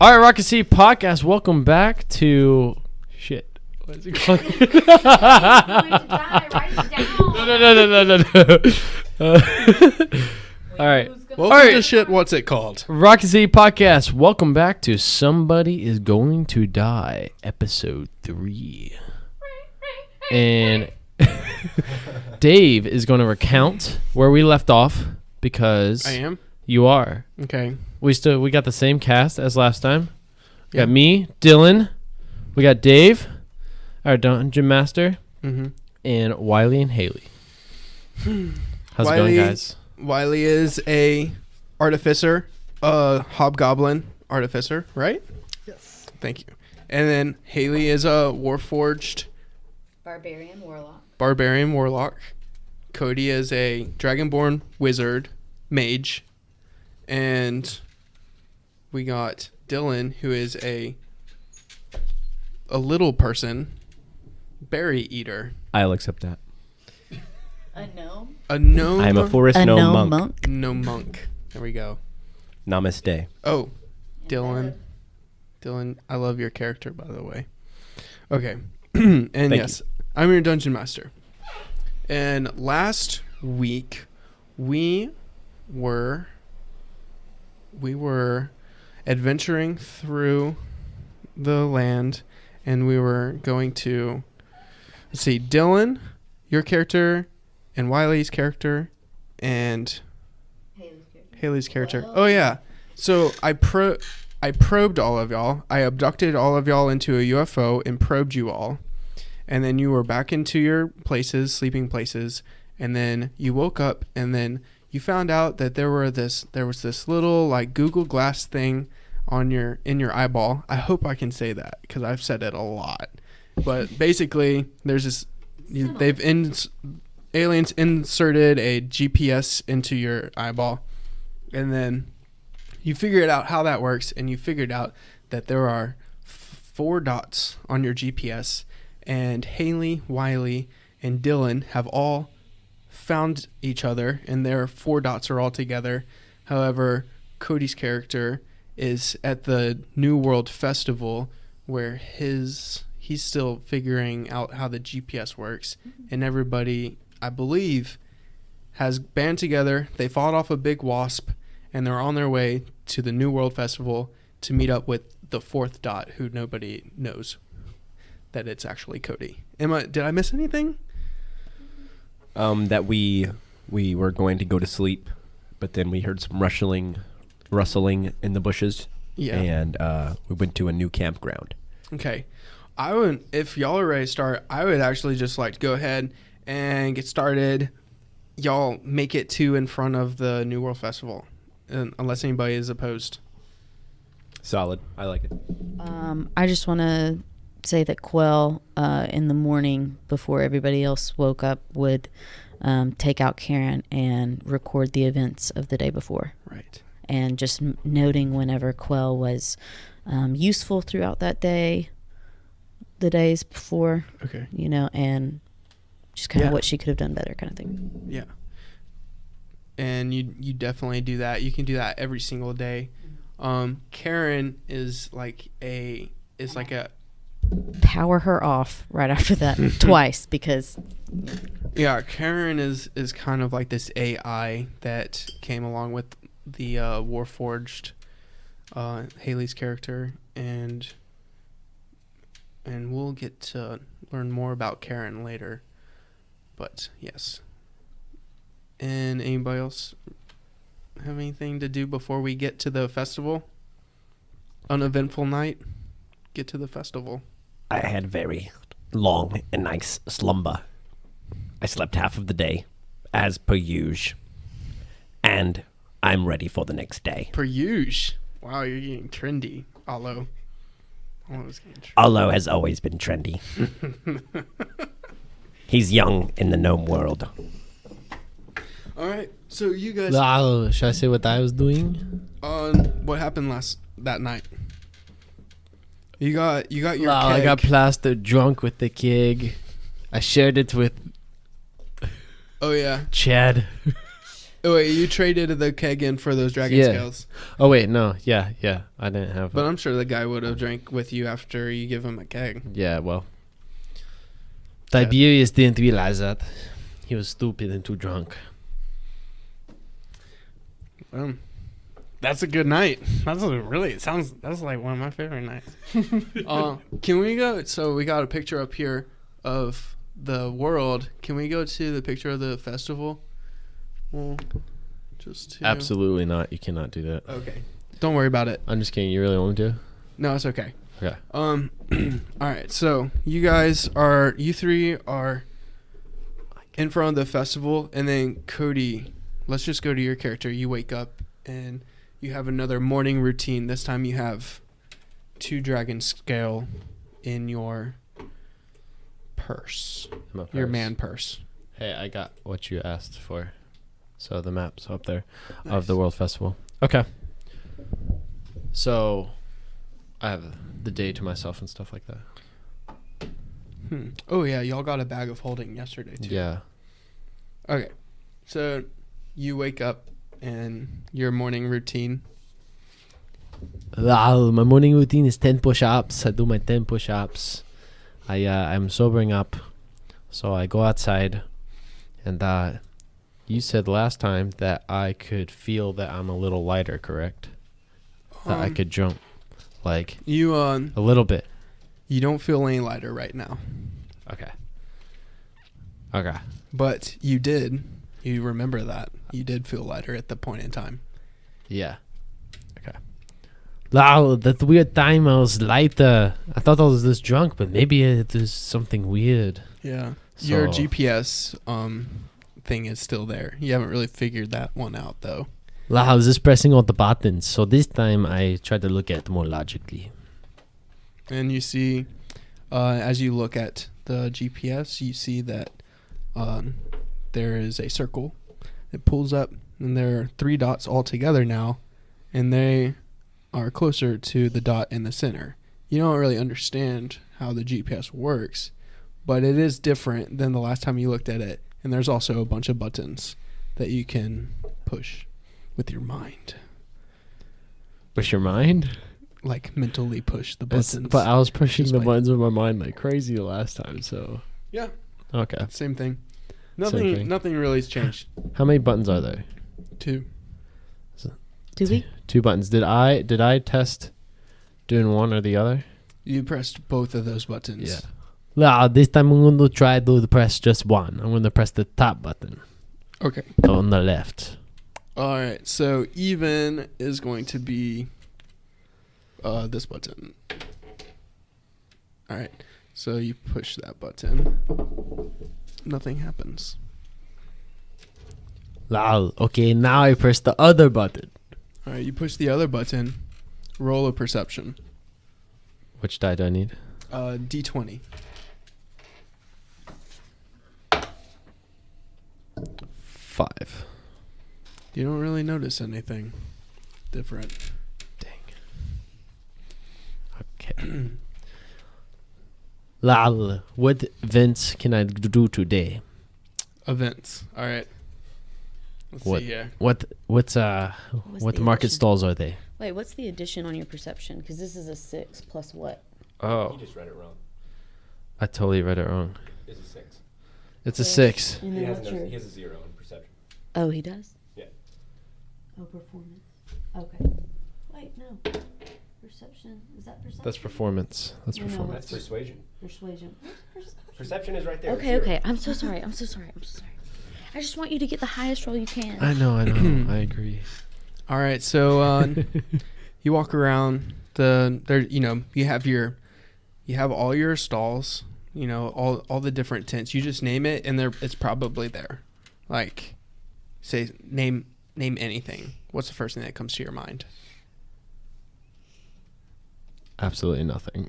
All right, Rocket City Podcast. Welcome back to shit. What is it called? Going to die. Write it down. No. All right. Welcome to shit. What's it called? Rocket City Podcast. Welcome back to Somebody is Going to Die, episode 3. And Dave is going to recount where we left off because I am. You are. Okay. We got the same cast as last time. We Yeah. got me, Dillon. We got Dave, our dungeon master, and Wiley and Haley. How's it going, guys? Wiley is a artificer, hobgoblin artificer, right? Yes. Thank you. And then Haley is a warforged Barbarian warlock. Cody is a dragonborn wizard mage, and we got Dillon, who is a little person berry eater. I'll accept that. A gnome. A gnome. I'm a forest gnome monk. Gnome monk. There we go. Namaste. Oh, Dillon. Dillon, I love your character, by the way. Okay. And Thank yes, I'm your dungeon master. And last week, we were adventuring through the land, and we were going to, let's see, Dillon, your character, and Wiley's character, and Haley's character. Oh, yeah. So I probed all of y'all. I abducted all of y'all into a UFO and probed you all. And then you were back into your places, sleeping places. And then you woke up, and then you found out that there was this little like Google Glass thing in your eyeball. I hope I can say that because I've said it a lot. But basically, there's this. Aliens inserted a GPS into your eyeball, and then you figured out how that works, and you figured out that there are 4 dots on your GPS, and Haley, Wiley, and Dillon have all found each other, and their 4 dots are all together. However, Cody's character is at the New World Festival, where he's still figuring out how the GPS works, and everybody, I believe, has band together. They fought off a big wasp, and they're on their way to the New World Festival to meet up with the 4th dot, who nobody knows that it's actually Cody. Did I miss anything? That we were going to go to sleep, but then we heard some rustling in the bushes. Yeah. And we went to a new campground. Okay. If y'all are ready to start, I would actually just like to go ahead and get started. Y'all make it to in front of the New World Festival, unless anybody is opposed. Solid. I like it. I just want to say that Quell, in the morning before everybody else woke up, would take out Karen and record the events of the day before. Right. And just noting whenever Quell was useful throughout that day, the days before. Okay. And just kind of what she could have done better, kind of thing. Yeah. And you definitely do that. You can do that every single day. Karen is like a power her off right after that twice because Karen is kind of like this AI that came along with the Warforged Haley's character, and we'll get to learn more about Karen later. But yes. And anybody else have anything to do before we get to the festival? Uneventful night. Get to the festival. I had very long and nice slumber. I slept half of the day, as per usual. And I'm ready for the next day. Per usual. Wow, you're getting trendy, Allo. Allo has always been trendy. He's young in the gnome world. All right, so you guys. Should I say what I was doing? What happened that night? You got your keg. I got plastered drunk with the keg. I shared it with Oh yeah. Chad. Oh wait, you traded the keg in for those dragon Yeah. scales, Oh wait, no, yeah, I didn't have. but I'm sure the guy would have drank with you after you give him a keg. Yeah, well, Tiberius didn't realize that. He was stupid and too drunk. That's a good night. That's like one of my favorite nights. Can we go? So we got a picture up here of the world. Can we go to the picture of the festival? Well, just to... Absolutely not. You cannot do that. Okay. Don't worry about it. I'm just kidding. You really want me to? No, it's okay. Okay. All right. So you three are in front of the festival, and then Cody. Let's just go to your character. You wake up and you have another morning routine. This time you have 2 dragon scale in your purse. Your man purse. Hey, I got what you asked for. So the map's up there Nice. of the World Festival. Okay. So I have the day to myself and stuff like that. Oh yeah, y'all got a bag of holding yesterday too. Yeah. Okay. So you wake up and your morning routine. Well, my morning routine is 10 push-ups. I do my 10 push-ups. I'm sobering up. So I go outside and you said last time that I could feel that I'm a little lighter, correct? That I could jump like You a little bit. you don't feel any lighter right now. Okay. But you did. You remember that. You did feel lighter at the point in time. Yeah. Okay. Wow, that weird time I was lighter. I thought I was this drunk, but maybe it was something weird. Yeah. Your So- GPS thing is still there. You haven't really figured that one out though. Wow, I was just pressing all the buttons. So this time I tried to look at it more logically. And you see, as you look at the GPS, you see that there is a circle. It pulls up, and there are 3 dots all together now, and they are closer to the dot in the center. You don't really understand how the GPS works, but it is different than the last time you looked at it. And there's also a bunch of buttons that you can push with your mind. With your mind? Like mentally push the buttons. But I was pushing Just the like- buttons with my mind like crazy last time, so. Yeah. Okay. Same thing. Same thing. Nothing really's changed. How many buttons are there? 2. Do we? 2 buttons. Did I test doing one or the other? You pressed both of those buttons. Yeah. Well, this time I'm going to try to press just one. I'm going to press the top button Okay. on the left. All right. So even is going to be this button. All right. So you push that button. Nothing happens. Lol. Okay, now I press the other button. All right. You push the other button. Roll a perception. Which die do I need? D20. 5. You don't really notice anything different. Okay. Lol. What events can I do today? Events. All right. Let's What? see here. What the market addition? stalls are they? Wait, what's the addition on your perception? Because this is a 6 plus what? Oh, just read it wrong. I totally read it wrong. It's a 6. It's a 6. And then what's your... has a 0 in perception. Oh, he does? Yeah. Oh, performance. Okay. Wait, no. Perception. Is that perception? That's performance. That's No, no, performance. That's persuasion. Persuasion. What's perception? Perception is right there. Okay, okay. I'm so sorry. I'm so sorry. I just want you to get the highest roll you can. I know. I agree. All right. So you walk around you have all your stalls, all the different tents. You just name it and it's probably there. Like say name anything. What's the first thing that comes to your mind? Absolutely nothing.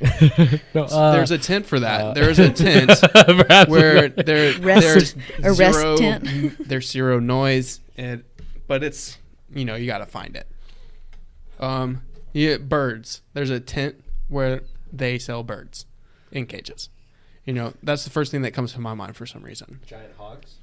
No, There's a tent for that. There's a tent where there's a rest tent. There's 0 noise, but it's you got to find it. Birds. There's a tent where they sell birds in cages. That's the first thing that comes to my mind for some reason. Giant hogs.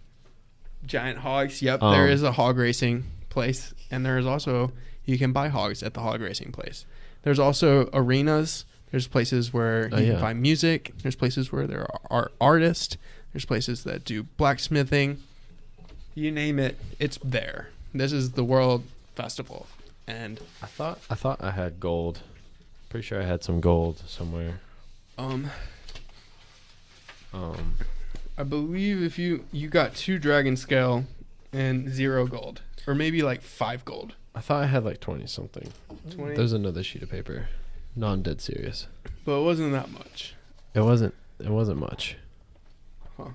Giant hogs. Yep, there is a hog racing place, and there is also you can buy hogs at the hog racing place. There's also arenas. There's places where you can buy music. There's places where there are artists. There's places that do blacksmithing. You name it, it's there. This is the World Festival, and I thought I had gold. Pretty sure I had some gold somewhere. I believe if you got 2 dragon scale and 0 gold, or maybe like 5 gold. I thought I had like 20 something. 20? There's another sheet of paper. No, I'm dead serious. But it wasn't that much. It wasn't much. Huh.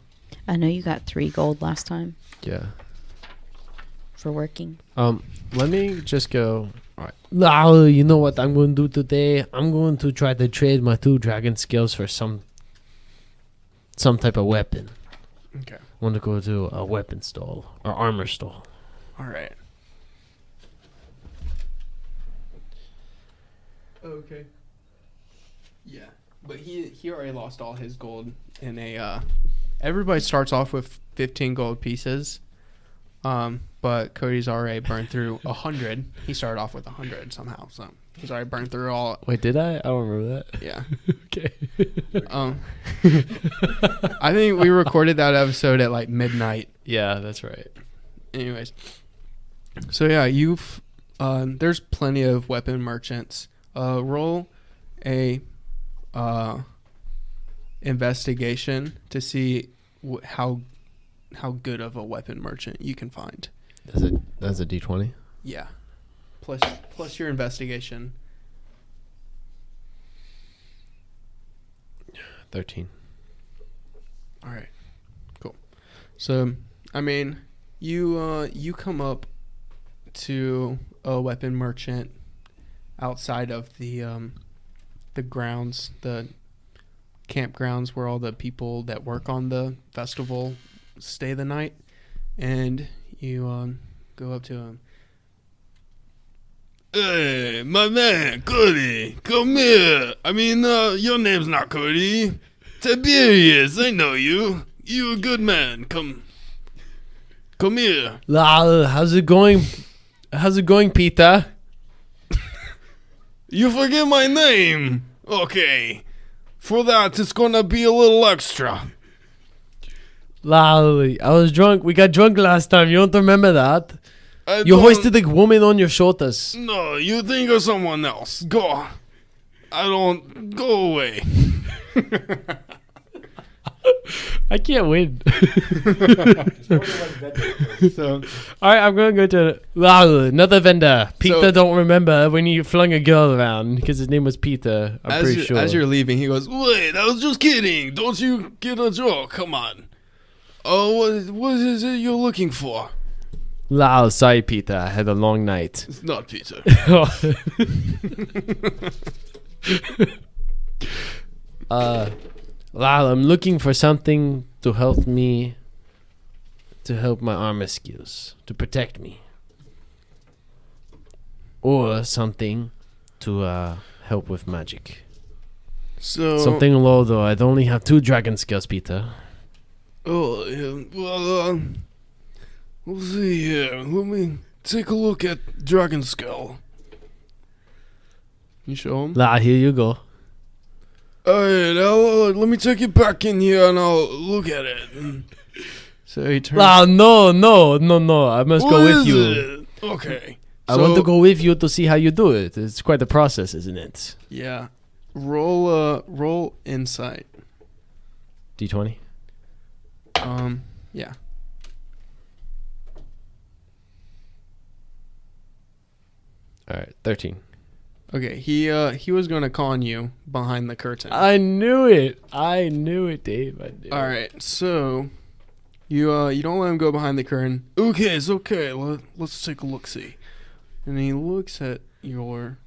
I know you got 3 gold last time Yeah. for working. Let me just go. All right. Now, you know what I'm going to do today? I'm going to try to trade my 2 dragon skills for some type of weapon. Okay. I want to go to a weapon stall or armor stall. All right. Okay. Yeah, but he already lost all his gold in a. Everybody starts off with 15 gold pieces, but Cody's already burned through 100. He started off with 100 somehow, so he's already burned through all. Wait, did I? I don't remember that. Yeah. Okay. I think we recorded that episode at like midnight. Yeah, that's right. Anyways, so yeah, there's plenty of weapon merchants. Roll a investigation to see how good of a weapon merchant you can find. That's a D20. Yeah, plus your investigation. 13. All right, cool. So I mean, you come up to a weapon merchant outside of the grounds, the campgrounds where all the people that work on the festival stay the night, and you go up to him. Hey, my man, Cody, come here. I mean, your name's not Cody. Tiberius, I know you. You a good man. Come here. How's it going? How's it going, Peter? You forget my name. Okay. For that, it's gonna be a little extra. I was drunk. We got drunk last time. You don't remember that? You hoisted a woman on your shoulders. No, you think of someone else. Go. Go away. I can't win. So All right, I'm going to go to another vendor. Peter don't remember when you flung a girl around because his name was Peter. I'm pretty sure. as you're leaving, he goes, Wait, I was just kidding. Don't you get a joke? Come on. Oh, what is it you're looking for? Sorry, Peter. I had a long night. It's not Peter. I'm looking for something to help me, to help my armor skills, to protect me. Or something to help with magic. So Something low, though. I'd only have 2 dragon skills, Peter. Oh, yeah. Well, we'll see here. Let me take a look at Dragon Skull. you show him. Here you go. Alright, let me take it back in here and I'll look at it. So he turns. No. I must go with you. It? Okay. I want to go with you to see how you do it. It's quite a process, isn't it? Yeah. Roll insight. D20. Yeah. All right, 13. Okay, he was gonna con you behind the curtain. I knew it, Dave. I knew All right, so you don't let him go behind the curtain. Okay, it's okay. Let's take a look, see. And he looks at your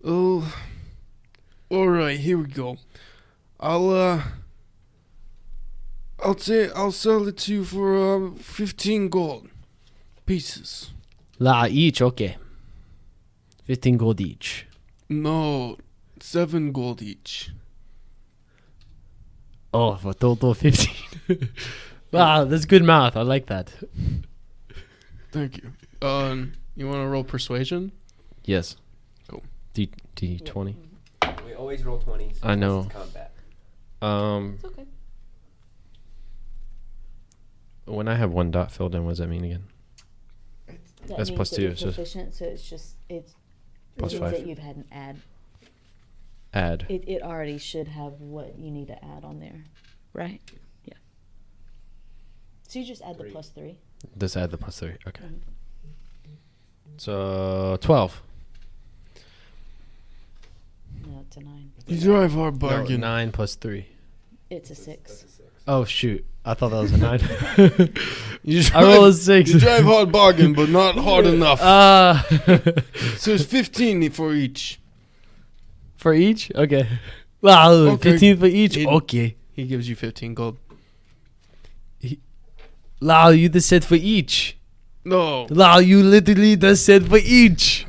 Oh, all right. Here we go. I'll sell it to you for 15 gold pieces. Each, okay. 15 gold each. No, 7 gold each. Oh, for total 15. Wow, that's good math. I like that. Thank you. You want to roll persuasion? Yes. Cool. D20. We always roll 20s. I know. It's combat. It's okay. When I have one dot filled in, what does that mean again? That That's means plus that 2, It's so efficient, so it's just Plus it 5. means that you've had an add. Add. It already should have what you need to add on there, right? Yeah. So you just add the plus 3. Just add the plus 3. Okay. Mhm. So 12. No, it's a 9. You drive hard No, bargain. 9 plus 3. It's a 6. Oh shoot! I thought that was a 9. You I roll a 6. You drive hard bargain, but not hard enough. So it's 15 for each. For each? Okay. Wow, Okay. 15 for each? He- Okay. He gives you 15 gold. Wow, you just said for each. No. Wow, you literally just said for each.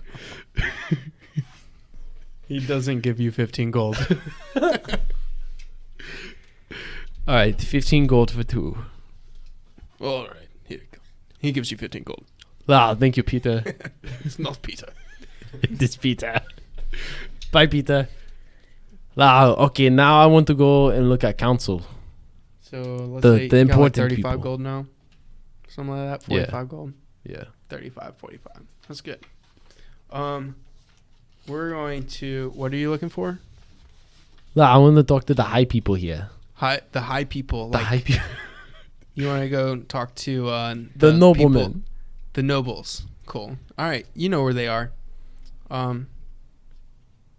He doesn't give you 15 gold. All right, 15 gold for 2. All right. Here you go. He gives you 15 gold. Wow, thank you, Peter. It's not Peter. This Peter. Bye, Peter. Wow, okay, now I want to go and look at council. So let's The- say the you got like important 35 people. gold now. Something like that. Yeah. 45 gold. Yeah. 35, 45. That's good. We're going to. What are you looking for? Wow, I want to talk to the high people here. The high people. The Like high people. you want to go talk to The people- noblemen. the nobles. Cool. All right, you know where they are.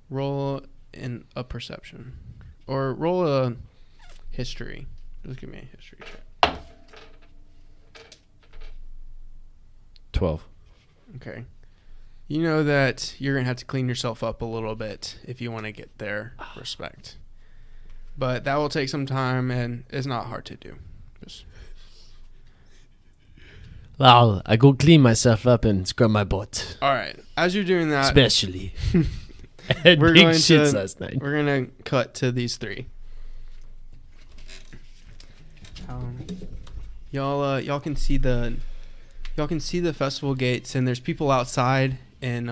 Roll in a perception, or roll a history. Just give me a history check. 12. Okay. You know that you're gonna have to clean yourself up a little bit if you want to get their respect, but that will take some time and it's not hard to do. Just Wow, I go clean myself up and scrub my butt. all right. As you're doing that, Especially. I had We're big going shits to- last night. we're gonna cut to these three. Y'all can see the festival gates, and there's people outside in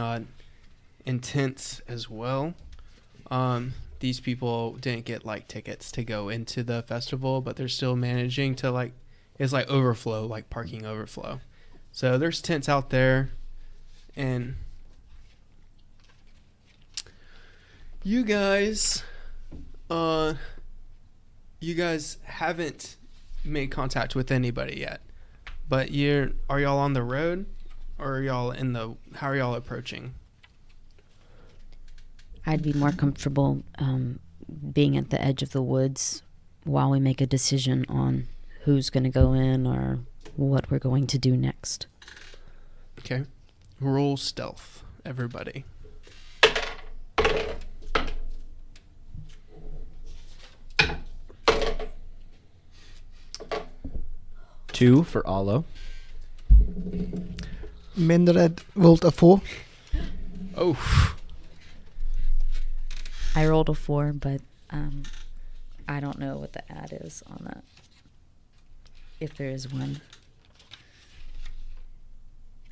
tents as well. These people didn't get like tickets to go into the festival, but they're still managing to like it's like overflow, like parking overflow. So there's tents out there, and you guys haven't made contact with anybody yet. But are y'all on the road, or are y'all how are y'all approaching? I'd be more comfortable being at the edge of the woods while we make a decision on who's going to go in or what we're going to do next. Okay. Roll stealth, everybody. 2 for Alo. Mindred rolled a 4. Oh, I rolled a 4, but I don't know what the add is on that. If there is one.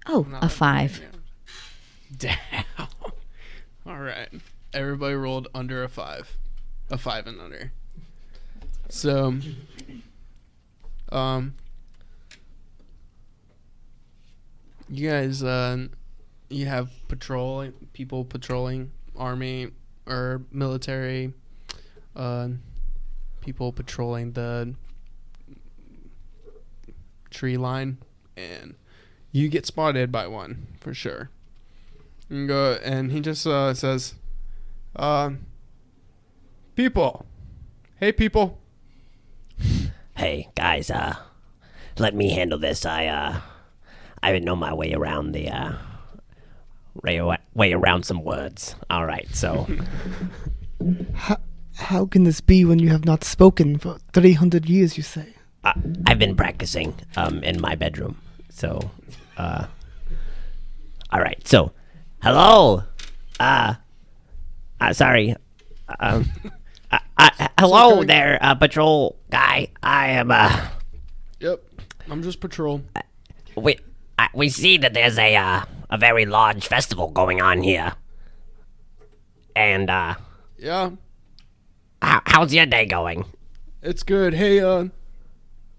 Oh, not a 5. damn. All right. Everybody rolled under a 5. A 5 and under. So, you guys, you have people patrolling, army or military, people patrolling the tree line, and you get spotted by one for sure. You go, and he just says, "People, hey people." Hey guys, let me handle this. I know my way around the way around some words. All right, so How can this be when you have not spoken for 300 years, you say? I've been practicing in my bedroom. So all right. So hello. Sorry. Hello okay. there, patrol guy. I am, Yep. I'm just patrol. we see that there's a very large festival going on here. And, Yeah, how's your day going? it's good. Hey,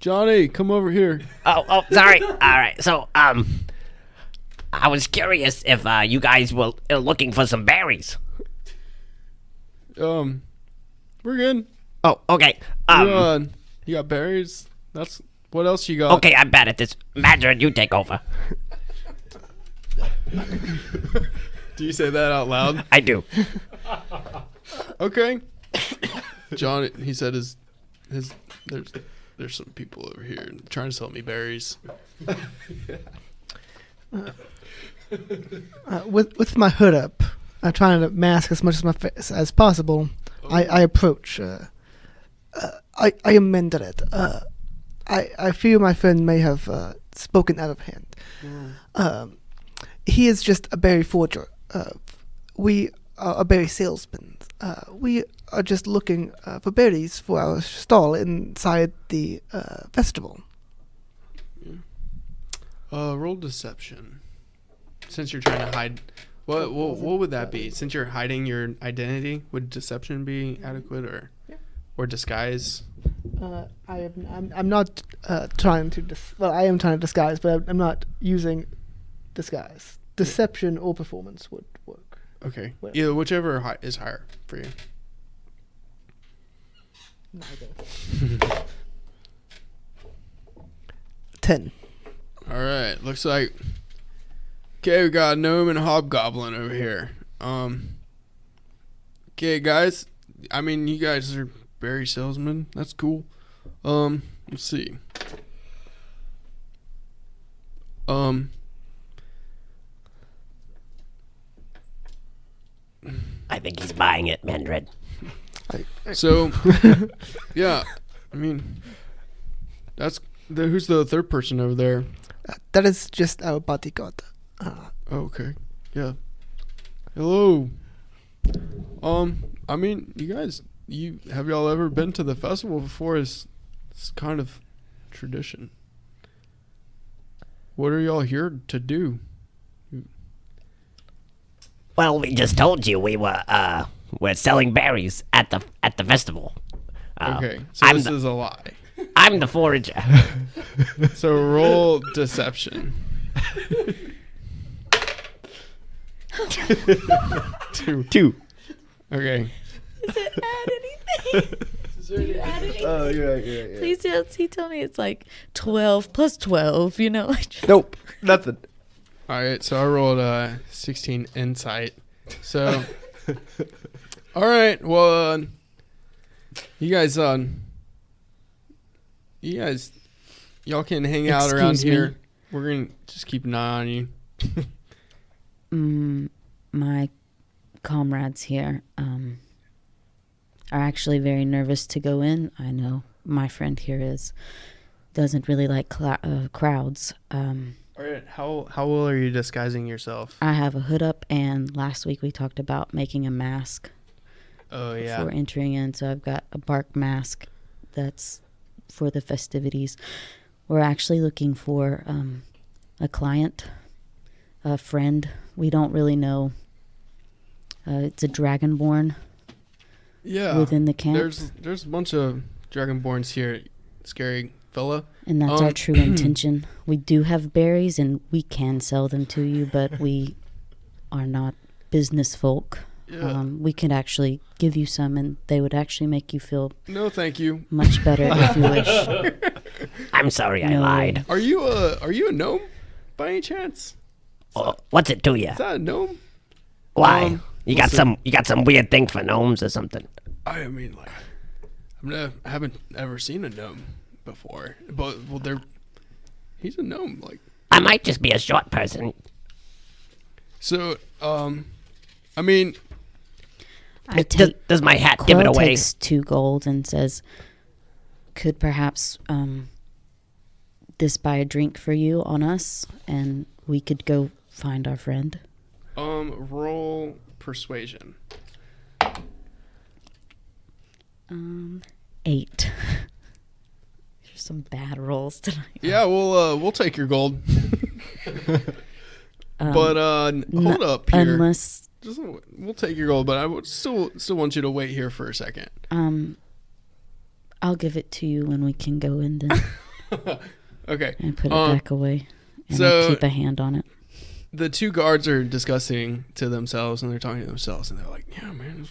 Johnny, come over here. Oh, sorry. All right. So, I was curious if you guys were looking for some berries. We're good. Oh, okay. You got berries? That's what else you got? Okay, I'm bad at this. Madrid, you take over. Do you say that out loud? I do. Okay. John, he said his there's some people over here trying to sell me berries. With my hood up, I'm trying to mask as much of my face as possible. I approach. I amend it. I fear my friend may have spoken out of hand. He is just a berry forger. We are a berry salesman. We are just looking for berries for our stall inside the festival. Roll deception. Since you're trying to hide, what would that be? Since you're hiding your identity, would deception be adequate or disguise? I'm not trying to I am trying to disguise, but I'm not using disguise. Deception or performance would work. Okay, Well- either whichever is higher for you. Neither. 10. All right, looks like. Okay, we got a gnome and a hobgoblin over here. Okay, guys. I mean, you guys are berry salesmen. That's cool. Let's see. I think he's buying it, Madrid. So, yeah. I mean, who's the third person over there? That is just our bodyguard. Oh, okay. Yeah. Hello. I mean, you guys, have y'all ever been to the festival before? It's kind of tradition. What are y'all here to do? Well, we just told you we're selling berries at the festival. Okay, so I'm this the- is a lie. I'm the forager. So roll deception. Two. Okay. Does it add anything? Do you add anything? Oh, you're right. Please tell me it's like 12 plus 12, you know? Like just, Nope, nothing. All right, so I rolled 16 insight. So, all right, well, you guys, y'all can hang out around Excuse me. here. We're gonna just keep an eye on you. my comrades here are actually very nervous to go in. I know my friend here doesn't really like crowds. All right, how well are you disguising yourself? I have a hood up, and last week we talked about making a mask Oh yeah. before entering in, so I've got a bark mask that's for the festivities. We're actually looking for a client, a friend. We don't really know. It's a dragonborn Yeah. within the camp, There's a bunch of dragonborns here. Scary fella. and that's our true intention. We do have berries, and we can sell them to you, but we are not business folk. Yeah. We could actually give you some, and they would actually make you feel No, thank you. much better if you wish. I'm sorry I No. lied. Are you a gnome by any chance? What's it to you? Is that a gnome? Why? You got listen. some weird thing for gnomes or something? I mean, like, I haven't ever seen a gnome before, but he's a gnome, like. I might just be a short person. So, I mean, I take Does my hat give it Quill away? takes 2 gold and says, "Could perhaps this buy a drink for you on us, and we could go find our friend." roll persuasion. 8. There's some bad rolls tonight. Yeah, we'll take your gold. But hold up here. Unless We'll take your gold, but I would still want you to wait here for a second. I'll give it to you when we can go in then. Okay. And put it back away. And so I keep a hand on it. The two guards are discussing to themselves, and they're talking to themselves, and they're like, "Yeah, man,"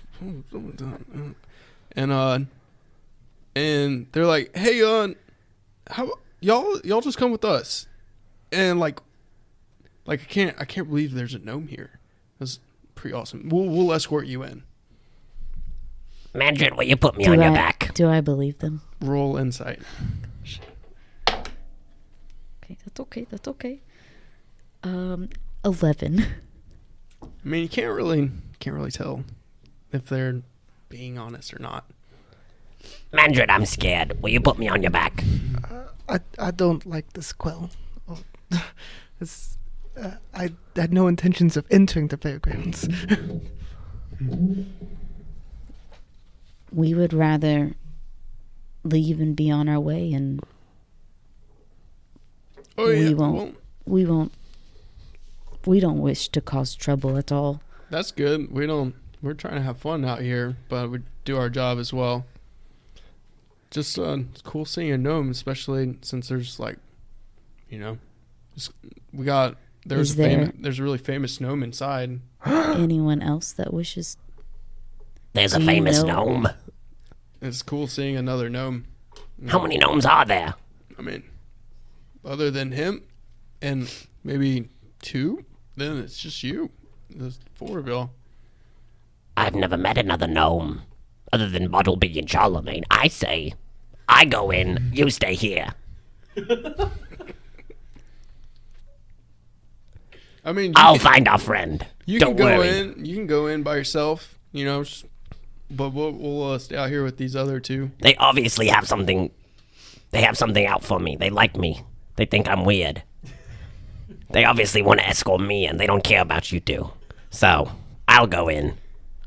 and they're like, "Hey, how y'all just come with us?" And like I can't believe there's a gnome here. That's pretty awesome. We'll escort you in. Mandrin, will you put me on your back? Do I believe them? Roll insight. Okay, that's okay. 11. I mean, you can't really tell if they're being honest or not. Mandrin, I'm scared. Will you put me on your back? I don't like this quell. I had no intentions of entering the fairgrounds. We would rather leave and be on our way, and we don't wish to cause trouble at all. That's good. We're trying to have fun out here, but we do our job as well. Just it's cool seeing a gnome, especially since there's there's a really famous gnome inside. Anyone else that wishes? There's a famous gnome. It's cool seeing another gnome. How many gnomes are there? I mean, other than him and maybe 2, then it's just you. There's 4 of y'all. I've never met another gnome other than Buttleby and Charlemagne. I say, I go in, you stay here. I mean, I'll find our friend. Don't worry. You can go in by yourself, but we'll stay out here with these other 2. They obviously have something. They have something out for me. They like me. They think I'm weird. They obviously want to escort me, and they don't care about you two. So I'll go in.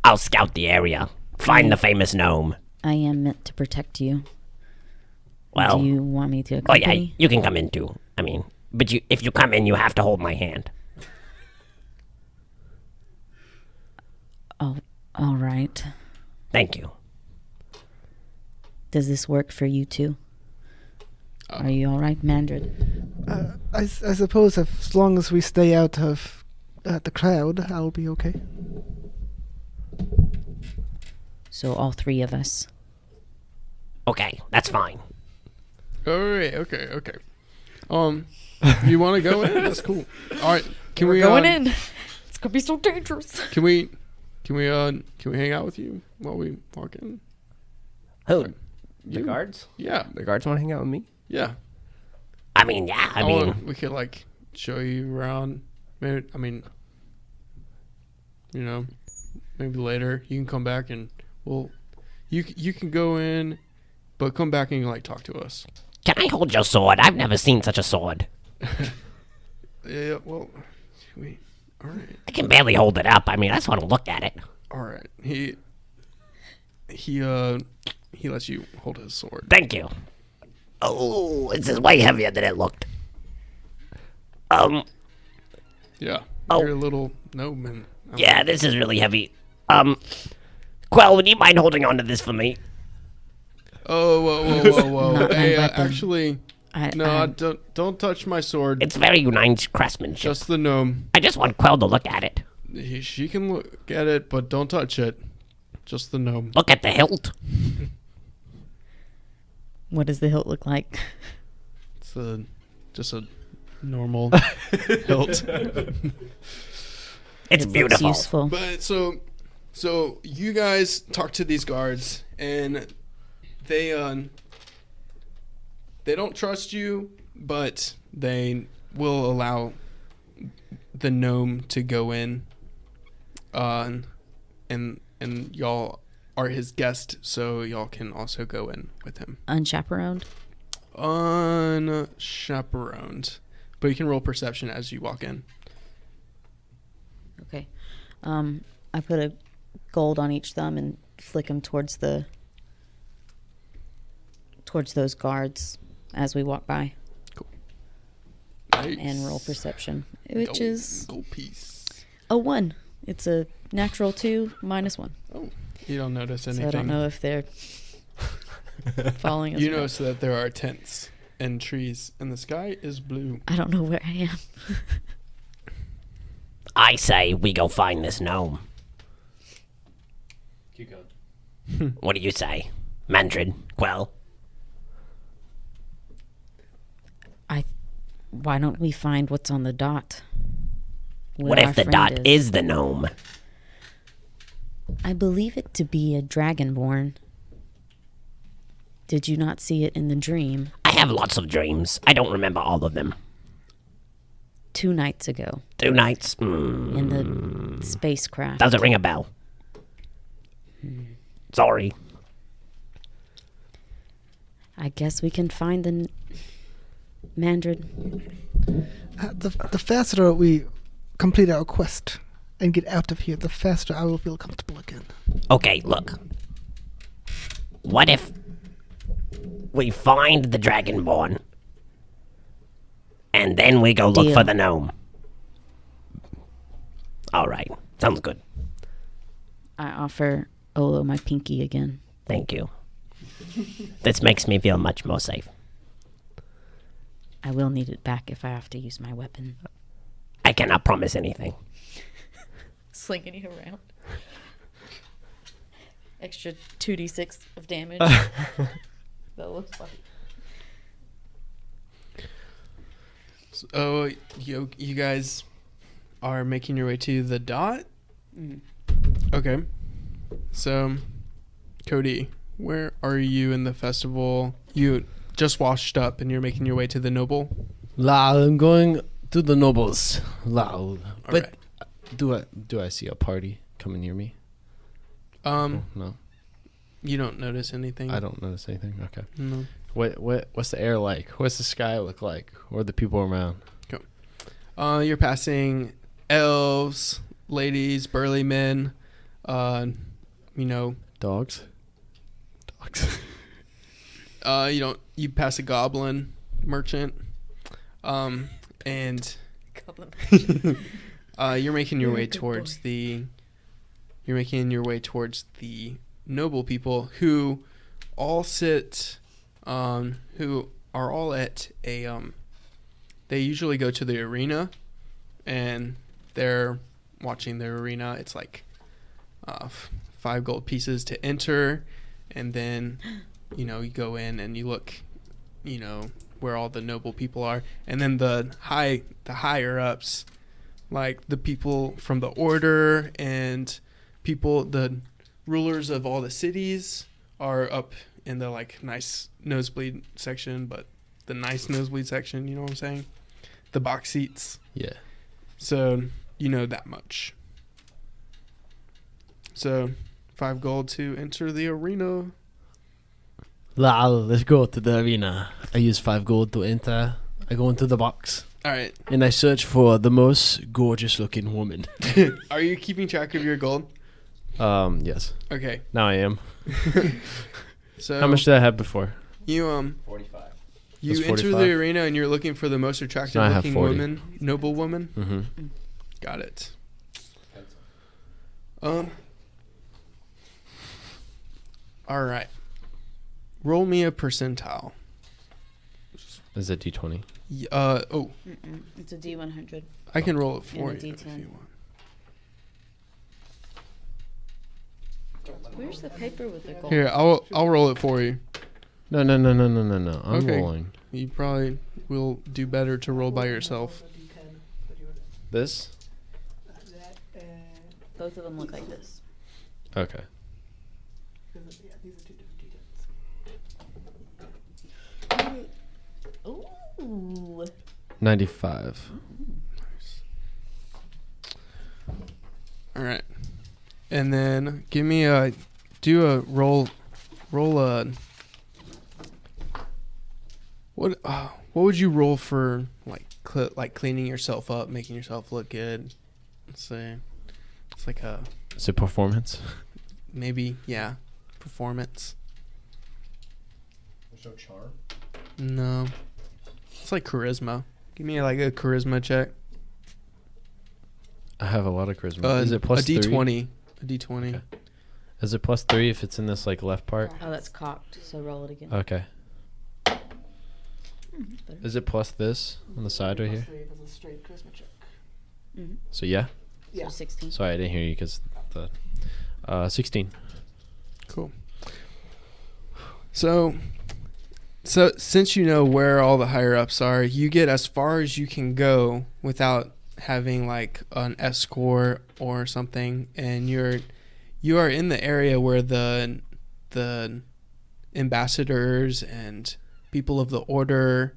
I'll scout the area. Find the famous gnome. I am meant to protect you. Well, do you want me to accompany? Oh yeah, you can come in too. I mean, but if you come in, you have to hold my hand. Oh, all right. Thank you. Does this work for you too? Are you all right, Mandrin? I suppose as long as we stay out of the crowd, I'll be okay. So all 3 of us. Okay, that's fine. All right. Okay. You want to go in? That's cool. All right. We're going in. It's gonna be so dangerous. Can we hang out with you while we walk in? Who? The guards? Yeah. The guards want to hang out with me? Yeah. I mean, yeah. I mean, we could show you around. Maybe maybe later you can come back and you can go in, but come back and talk to us. Can I hold your sword? I've never seen such a sword. Yeah. Well, all right. I can barely hold it up. I mean, I just want to look at it. All right. He lets you hold his sword. Thank you. Oh, this is way heavier than it looked. Yeah. Oh. You're a little gnome, man. Yeah, this is really heavy. Quell, would you mind holding on to this for me? Oh, whoa. Not my Hey, weapon. actually, don't touch my sword. It's very nice craftsmanship. Just the gnome. I just want Quell to look at it. She can look at it, but don't touch it. Just the gnome. Look at the hilt. What does the hilt look like? It's just a normal hilt. It's beautiful. Useful. But so you guys talk to these guards, and they don't trust you, but they will allow the gnome to go in. And y'all are his guest, so y'all can also go in with him. Unchaperoned? Unchaperoned. But you can roll perception as you walk in. Okay. I put a gold on each thumb and flick them towards the towards those guards as we walk by Nice. and roll perception, which is gold piece. a 1. It's a natural 2 minus 1. Oh, you don't notice So anything. I don't know if they're following us. You or not. notice that there are tents and trees, and the sky is blue. I don't know where I am. I say we go find this gnome. Keep going. What do you say? Mandrid, Quell? Why don't we find what's on the dot? What if the dot is the gnome? I believe it to be a dragonborn. Did you not see it in the dream I have lots of dreams. I don't remember all of them. 2 nights ago 2 nights? in the spacecraft? Doesn't ring a bell. Sorry. I guess we can find the Mandrid. The faster we complete our quest and get out of here, the faster I will feel comfortable again. Okay, look. What if we find the Dragonborn and then we go look Deal. for the gnome? All right. Sounds good. I offer Olo my pinky again. Thank you. This makes me feel much more safe. I will need it back if I have to use my weapon. I cannot promise anything. Slinging you around. Extra 2d6 of damage. That looks funny. So you guys are making your way to the dot? Okay. So, Cody, where are you in the festival? You just washed up and you're making your way to the noble? I'm going to the nobles. But Alright. do I see a party coming near me? No, You don't notice anything? I don't notice anything. Okay. No. What's the air like? What's the sky look like? What are the people around? You're passing elves, ladies, burly men, Dogs. you pass a goblin merchant, and you're making your way towards the noble people who all sit, who are all at a they usually go to the arena and they're watching their arena. It's like 5 gold pieces to enter, and then you go in and you look where all the noble people are, and then the higher ups, like the people from the order and the rulers of all the cities, are up in the nice nosebleed section, but the nice nosebleed section, you know what I'm saying? The box seats. Yeah. So you know that much. So 5 gold to enter the arena. Let's go to the arena. I use 5 gold to enter. I go into the box All right. and I search for the most gorgeous looking woman. Are you keeping track of your gold? Yes. Okay. Now I am. So How much did I have before? you 45. you That's enter 45? the arena and you're looking for the most attractive I have looking 40. woman, noble woman. Mm-hmm. Got it. All right. Roll me a percentile. Is it D20? It's a D100. I can roll it for And a you if D10. you want. Where's the paper with the gold? Here, I'll roll it for you. No. I'm Okay. rolling. You probably will do better to roll by yourself. This? Both of them look like this. Okay. Ooh. 95. All right. And then give me do a roll a what would you roll for like cleaning yourself up, making yourself look good? Let's say it's like a Is it performance? maybe, yeah, performance. no charm. No. It's like charisma. Give me like a charisma check. I have a lot of charisma. Is it plus a D20? 3? A D20. Okay. Is it plus 3 if it's in this like left part? Oh, that's cocked. So roll it again. Okay. Is it plus this on the side right here? That's a straight charisma check. So yeah. Yeah. So 16. Sorry, I didn't hear you because the 16. Cool. So since you know where all the higher ups are, you get as far as you can go without having like an escort or something, and you are in the area where the ambassadors and people of the order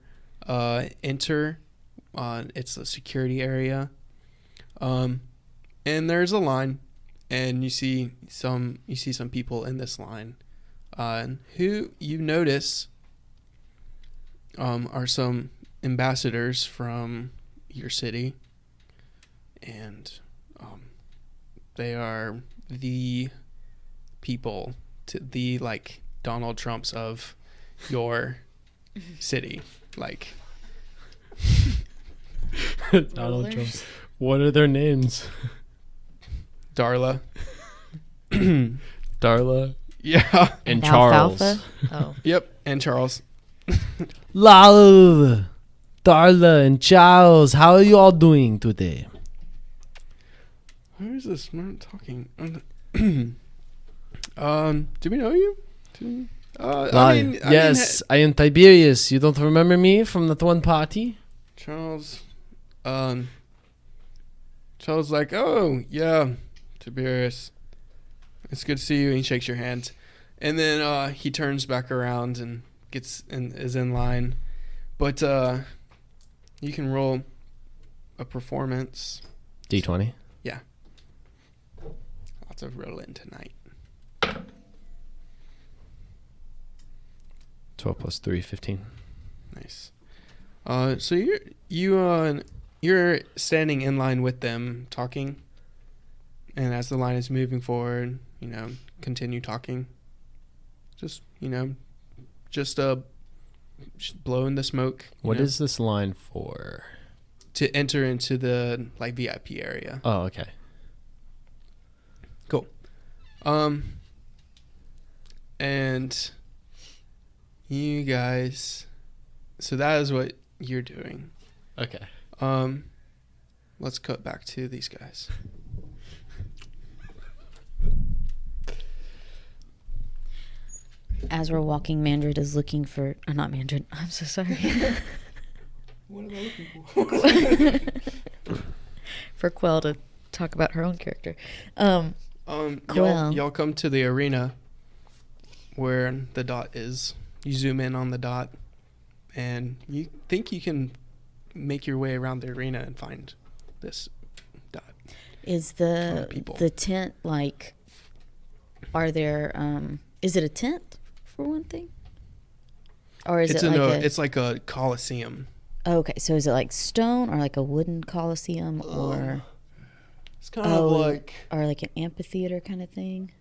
enter. It's a security area, and there's a line, and you see some people in this line, who you notice are some ambassadors from your city, and they are the people, to the like Donald Trumps of your city, like Donald Trump. What are their names? Darla. Darla Yeah. and Charles. Alfalfa? Oh. Yep. And Charles. Lol. Darla and Charles, how are you all doing today? Who is this man talking? Do we know you? Yes, I am Tiberius. You don't remember me from that one party? Charles. Charles like, oh yeah, Tiberius. It's good to see you. And he shakes your hand, and then he turns back around and is in line. But you can roll a performance. D20. Yeah. Lots of rolling tonight. 12 plus 3, 15. Nice. So you're standing in line with them, talking, and as the line is moving forward, continue talking. Just blowing the smoke. What is this line for? To enter into the like VIP area. Oh, okay. Cool. And you guys, so that is what you're doing. Okay. Let's cut back to these guys. As we're walking, Mandrid is looking for... not Mandrid. I'm so sorry. What am I looking for? For Quell to talk about her own character. Y'all come to the arena where the dot is. You zoom in on the dot, and you think you can make your way around the arena and find this dot. Is people. the tent like... Are there... is it a tent, for one thing? Or is It's like a coliseum. Oh, okay, so is it like stone or like a wooden coliseum or... It's kind of like... Or like an amphitheater kind of thing?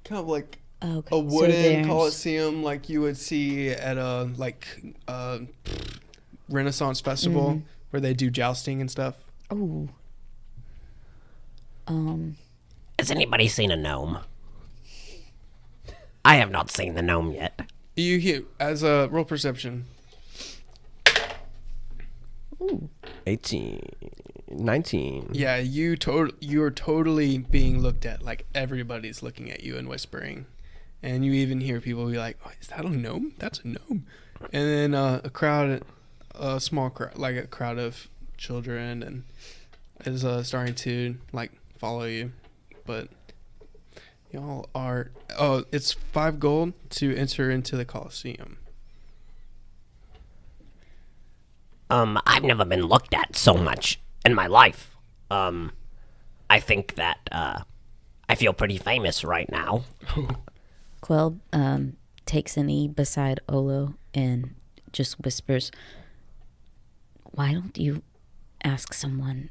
Kind of like... Okay. A wooden coliseum like you would see at a Renaissance festival where they do jousting and stuff. Oh. Has anybody seen a gnome? I have not seen the gnome yet. You hear as a roll perception. Ooh. 18, 19. Yeah, you're totally being looked at, like everybody's looking at you and whispering. And you even hear people be like, oh, is that a gnome? That's a gnome. And then a small crowd, like a crowd of children, and is starting to like follow you. But y'all are, it's 5 gold to enter into the Coliseum. I've never been looked at so much in my life. I think that, I feel pretty famous right now. Quell takes a knee beside Olo and just whispers, why don't you ask someone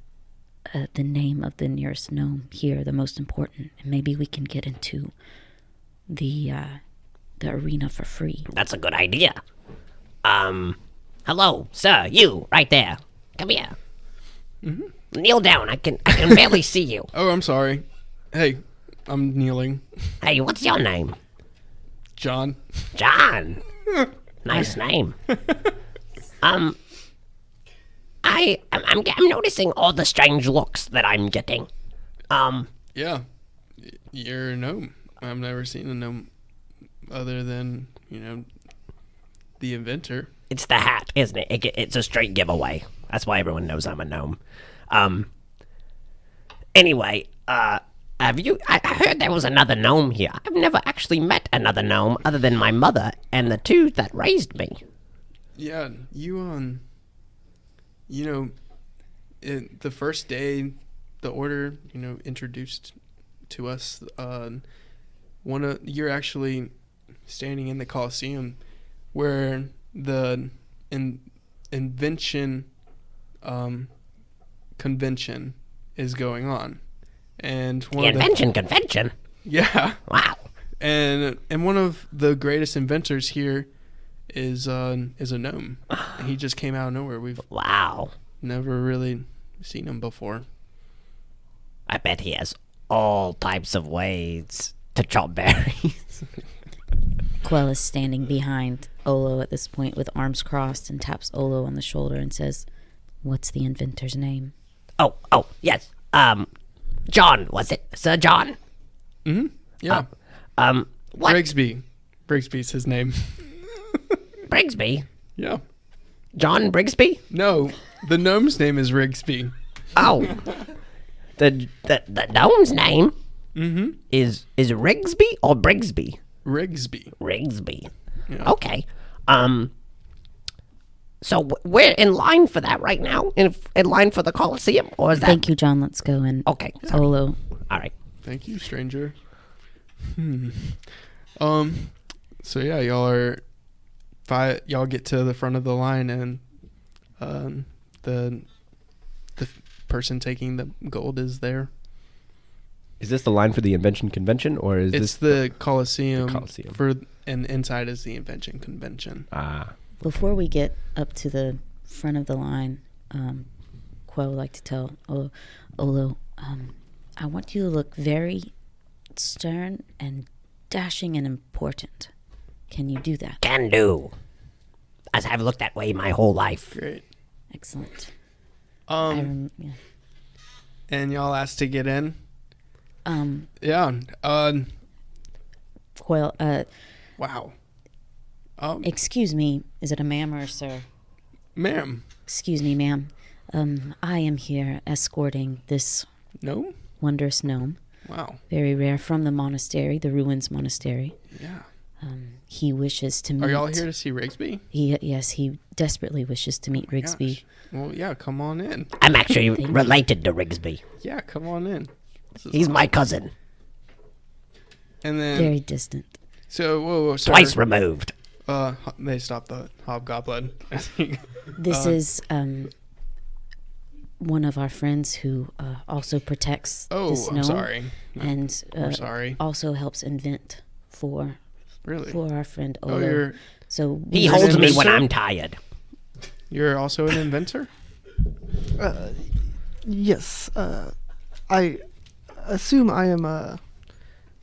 the name of the nearest gnome here, the most important, and maybe we can get into the the arena for free. That's a good idea. Hello, sir, you, right there. Come here. Mm-hmm. Kneel down, I can barely see you. Oh, I'm sorry. Hey, I'm kneeling. Hey, what's your name? John. John. Nice name. I'm noticing all the strange looks that I'm getting. Yeah. You're a gnome. I've never seen a gnome other than, the inventor. It's the hat, isn't it? It's a straight giveaway. That's why everyone knows I'm a gnome. Anyway, I heard there was another gnome here. I've never actually met another gnome other than my mother and the two that raised me. Yeah, you, the first day the order, introduced to us, you're actually standing in the Coliseum where the invention convention is going on. And The invention convention? Yeah. Wow. And one of the greatest inventors here is a gnome. And he just came out of nowhere. We've Wow. never really seen him before. I bet he has all types of ways to chop berries. Quell is standing behind Olo at this point with arms crossed and taps Olo on the shoulder and says, "What's the inventor's name?" Oh, yes. John, was it? Sir John? Mm-hmm. Yeah. What? Brigsby. Brigsby's his name. Brigsby? Yeah. John Brigsby? No, the gnome's name is Rigsby. Oh. The gnome's name Mm-hmm. is Rigsby or Brigsby? Rigsby. Rigsby. Yeah. Okay. So we're in line for that right now? In line for the Coliseum? Or is that... Thank you, John. Let's go. And Okay. Sorry. Olo, All right. Thank you, stranger. So yeah, y'all get to the front of the line, and the person taking the gold is there. Is this the line for the invention convention, or is It's this the Coliseum. the Coliseum. And inside is the invention convention. before we get up to the front of the line, Quell would like to tell Olo, I want you to look very stern and dashing and important. Can you do that? Can do. As I've looked that way my whole life. Great. Excellent. Yeah. And y'all asked to get in. Yeah. Quell, Wow. excuse me, is it a ma'am or a sir? Ma'am. Excuse me, ma'am. I am here escorting this No. wondrous gnome, Wow. very rare, from the monastery, the Ruins Monastery. Yeah. He wishes to meet... Are y'all here to see Rigsby? Yes, he desperately wishes to meet Rigsby. Gosh. Well, yeah, come on in. I'm actually related to Rigsby. Yeah, come on in. He's my cousin. And then Very distant. so whoa, sir. Twice removed. They stopped the hobgoblin. This is one of our friends who also protects this I'm gnome. sorry. And I'm sorry. also helps invent for Really? our friend Oh, Olo. So He You're an holds me when inventor? I'm tired. You're also an inventor? Yes. I assume I am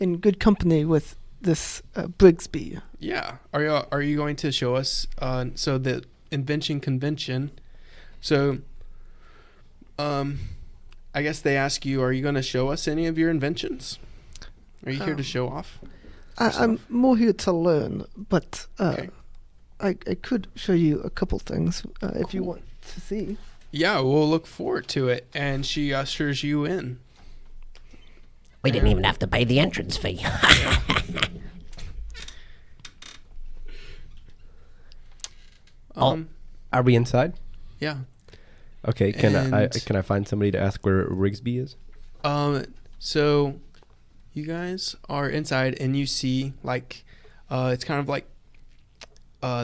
in good company with this Brigsby. Yeah. Are you going to show us so the invention convention? So I guess they ask you, are you going to show us any of your inventions? Are you here to show off? I'm more here to learn, but Okay. I could show you a couple things if you want to see. Yeah, we'll look forward to it. And she ushers you in. We didn't even have to pay the entrance fee. Are we inside? Yeah. Okay. Can And- I find somebody to ask where Rigsby is? So you guys are inside and you see like it's kind of like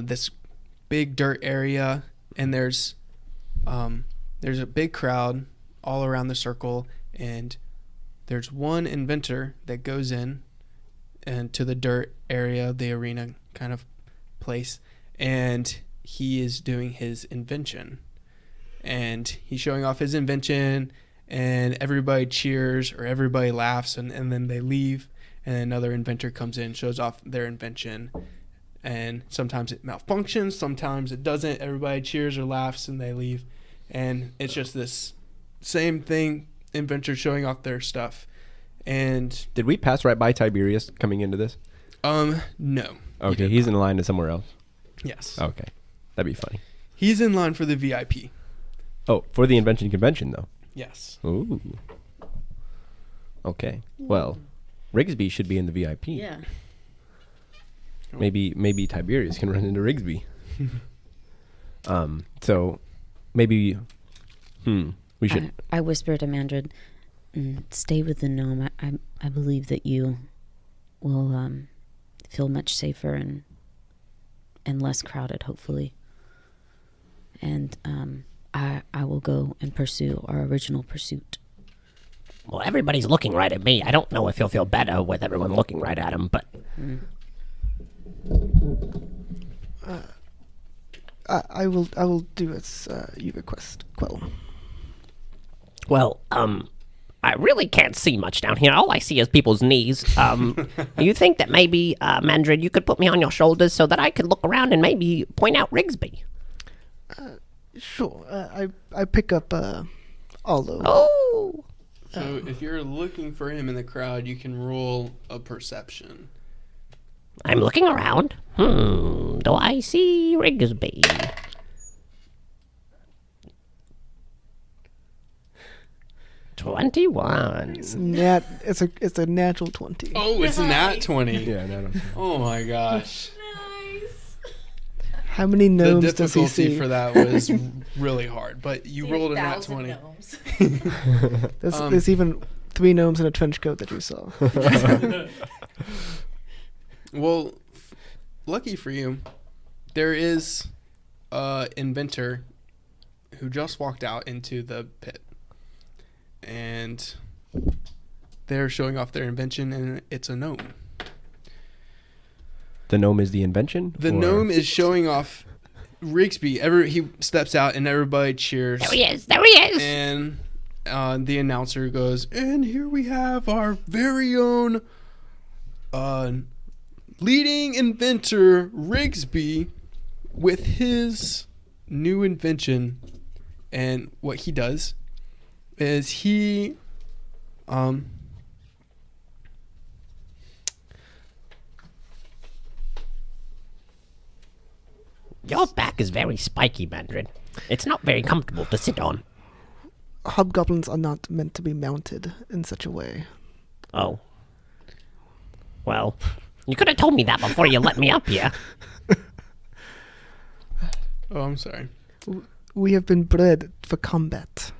this big dirt area, and there's a big crowd all around the circle, and there's one inventor that goes in and to the dirt area, the arena kind of place, and he is doing his invention. And he's showing off his invention, and everybody cheers or everybody laughs, and then they leave, and another inventor comes in, shows off their invention, and sometimes it malfunctions, sometimes it doesn't. Everybody cheers or laughs, and they leave, and it's just this same thing, inventors showing off their stuff. And Did we pass right by Tiberius coming into this? no. Okay, he's in line to somewhere else. Yes. Okay, that'd be funny. He's in line for the VIP. Oh, for the invention convention though. Yes. Ooh. Okay. Well, Rigsby should be in the VIP. Yeah. Maybe Tiberius can run into Rigsby. So maybe we should I whispered to Mandred, stay with the gnome. I believe that you will feel much safer and less crowded, hopefully. And I will go and pursue our original pursuit. Well, everybody's looking right at me. I don't know if he'll feel better with everyone looking right at him, but I will do as you request, Quell. well, I really can't see much down here. All I see is people's knees. Do you think that maybe, Mandred, you could put me on your shoulders so that I could look around and maybe point out Rigsby? Sure. I pick up Aldo. Oh, So if you're looking for him in the crowd, you can roll a perception. I'm looking around. Do I see Rigsby? $21. It's a natural 20. Oh, it's nat 20. Yeah, no. Oh my gosh. How many The gnomes does he difficulty see? for that was really hard, but you rolled a nat 20. There's even 3 gnomes in a trench coat that you saw. Well, lucky for you, there is a inventor who just walked out into the pit, and they're showing off their invention, and it's a gnome. The gnome is the invention? The or- gnome is showing off Rigsby. He steps out, and everybody cheers. There he is. There he is. And the announcer goes, and here we have our very own leading inventor, Rigsby, with his new invention. And what he does is he Your back is very spiky, Mandred. It's not very comfortable to sit on. Hobgoblins are not meant to be mounted in such a way. Oh. Well, you could have told me that before you let me up here. Oh, I'm sorry. We have been bred for combat.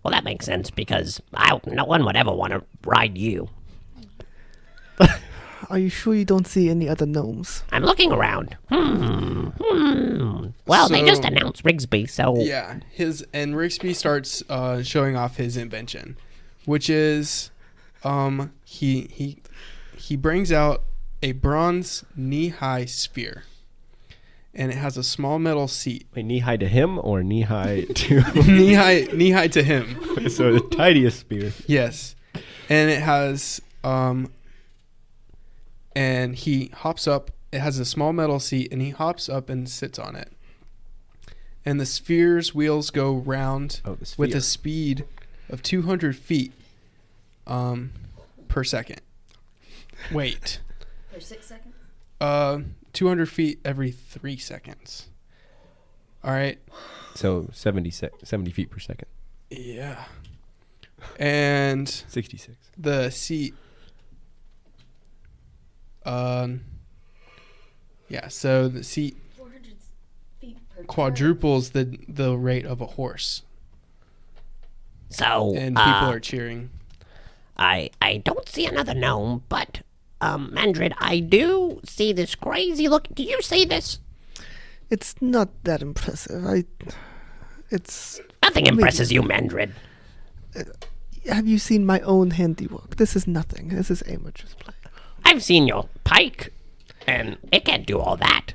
Well, that makes sense because no one would ever want to ride you. Are you sure you don't see any other gnomes? I'm looking around. Well, they just So- announced Rigsby, so Yeah, Rigsby starts showing off his invention, which is he brings out a bronze knee-high sphere, and it has a small metal seat. Wait, knee-high to him or knee-high to... knee-high to him. So the tiniest spear. Yes, and it has and he hops up. It has a small metal seat, and he hops up and sits on it. And the sphere's wheels go round Oh, the sphere. with a speed of 200 feet per second. Wait. For 6 seconds? 200 feet every 3 seconds. All right. So 70 feet per second. Yeah. And 66. the seat. Yeah. So the seat 400 feet per quadruples the rate of a horse, so and people are cheering. I don't see another gnome, but Mandred, I do see this crazy look. Do you see this? It's not that impressive. It's Nothing impresses you, Mandred. Have you seen my own handiwork? This is nothing. This is amateur's play. I've seen your pike, and it can't do all that.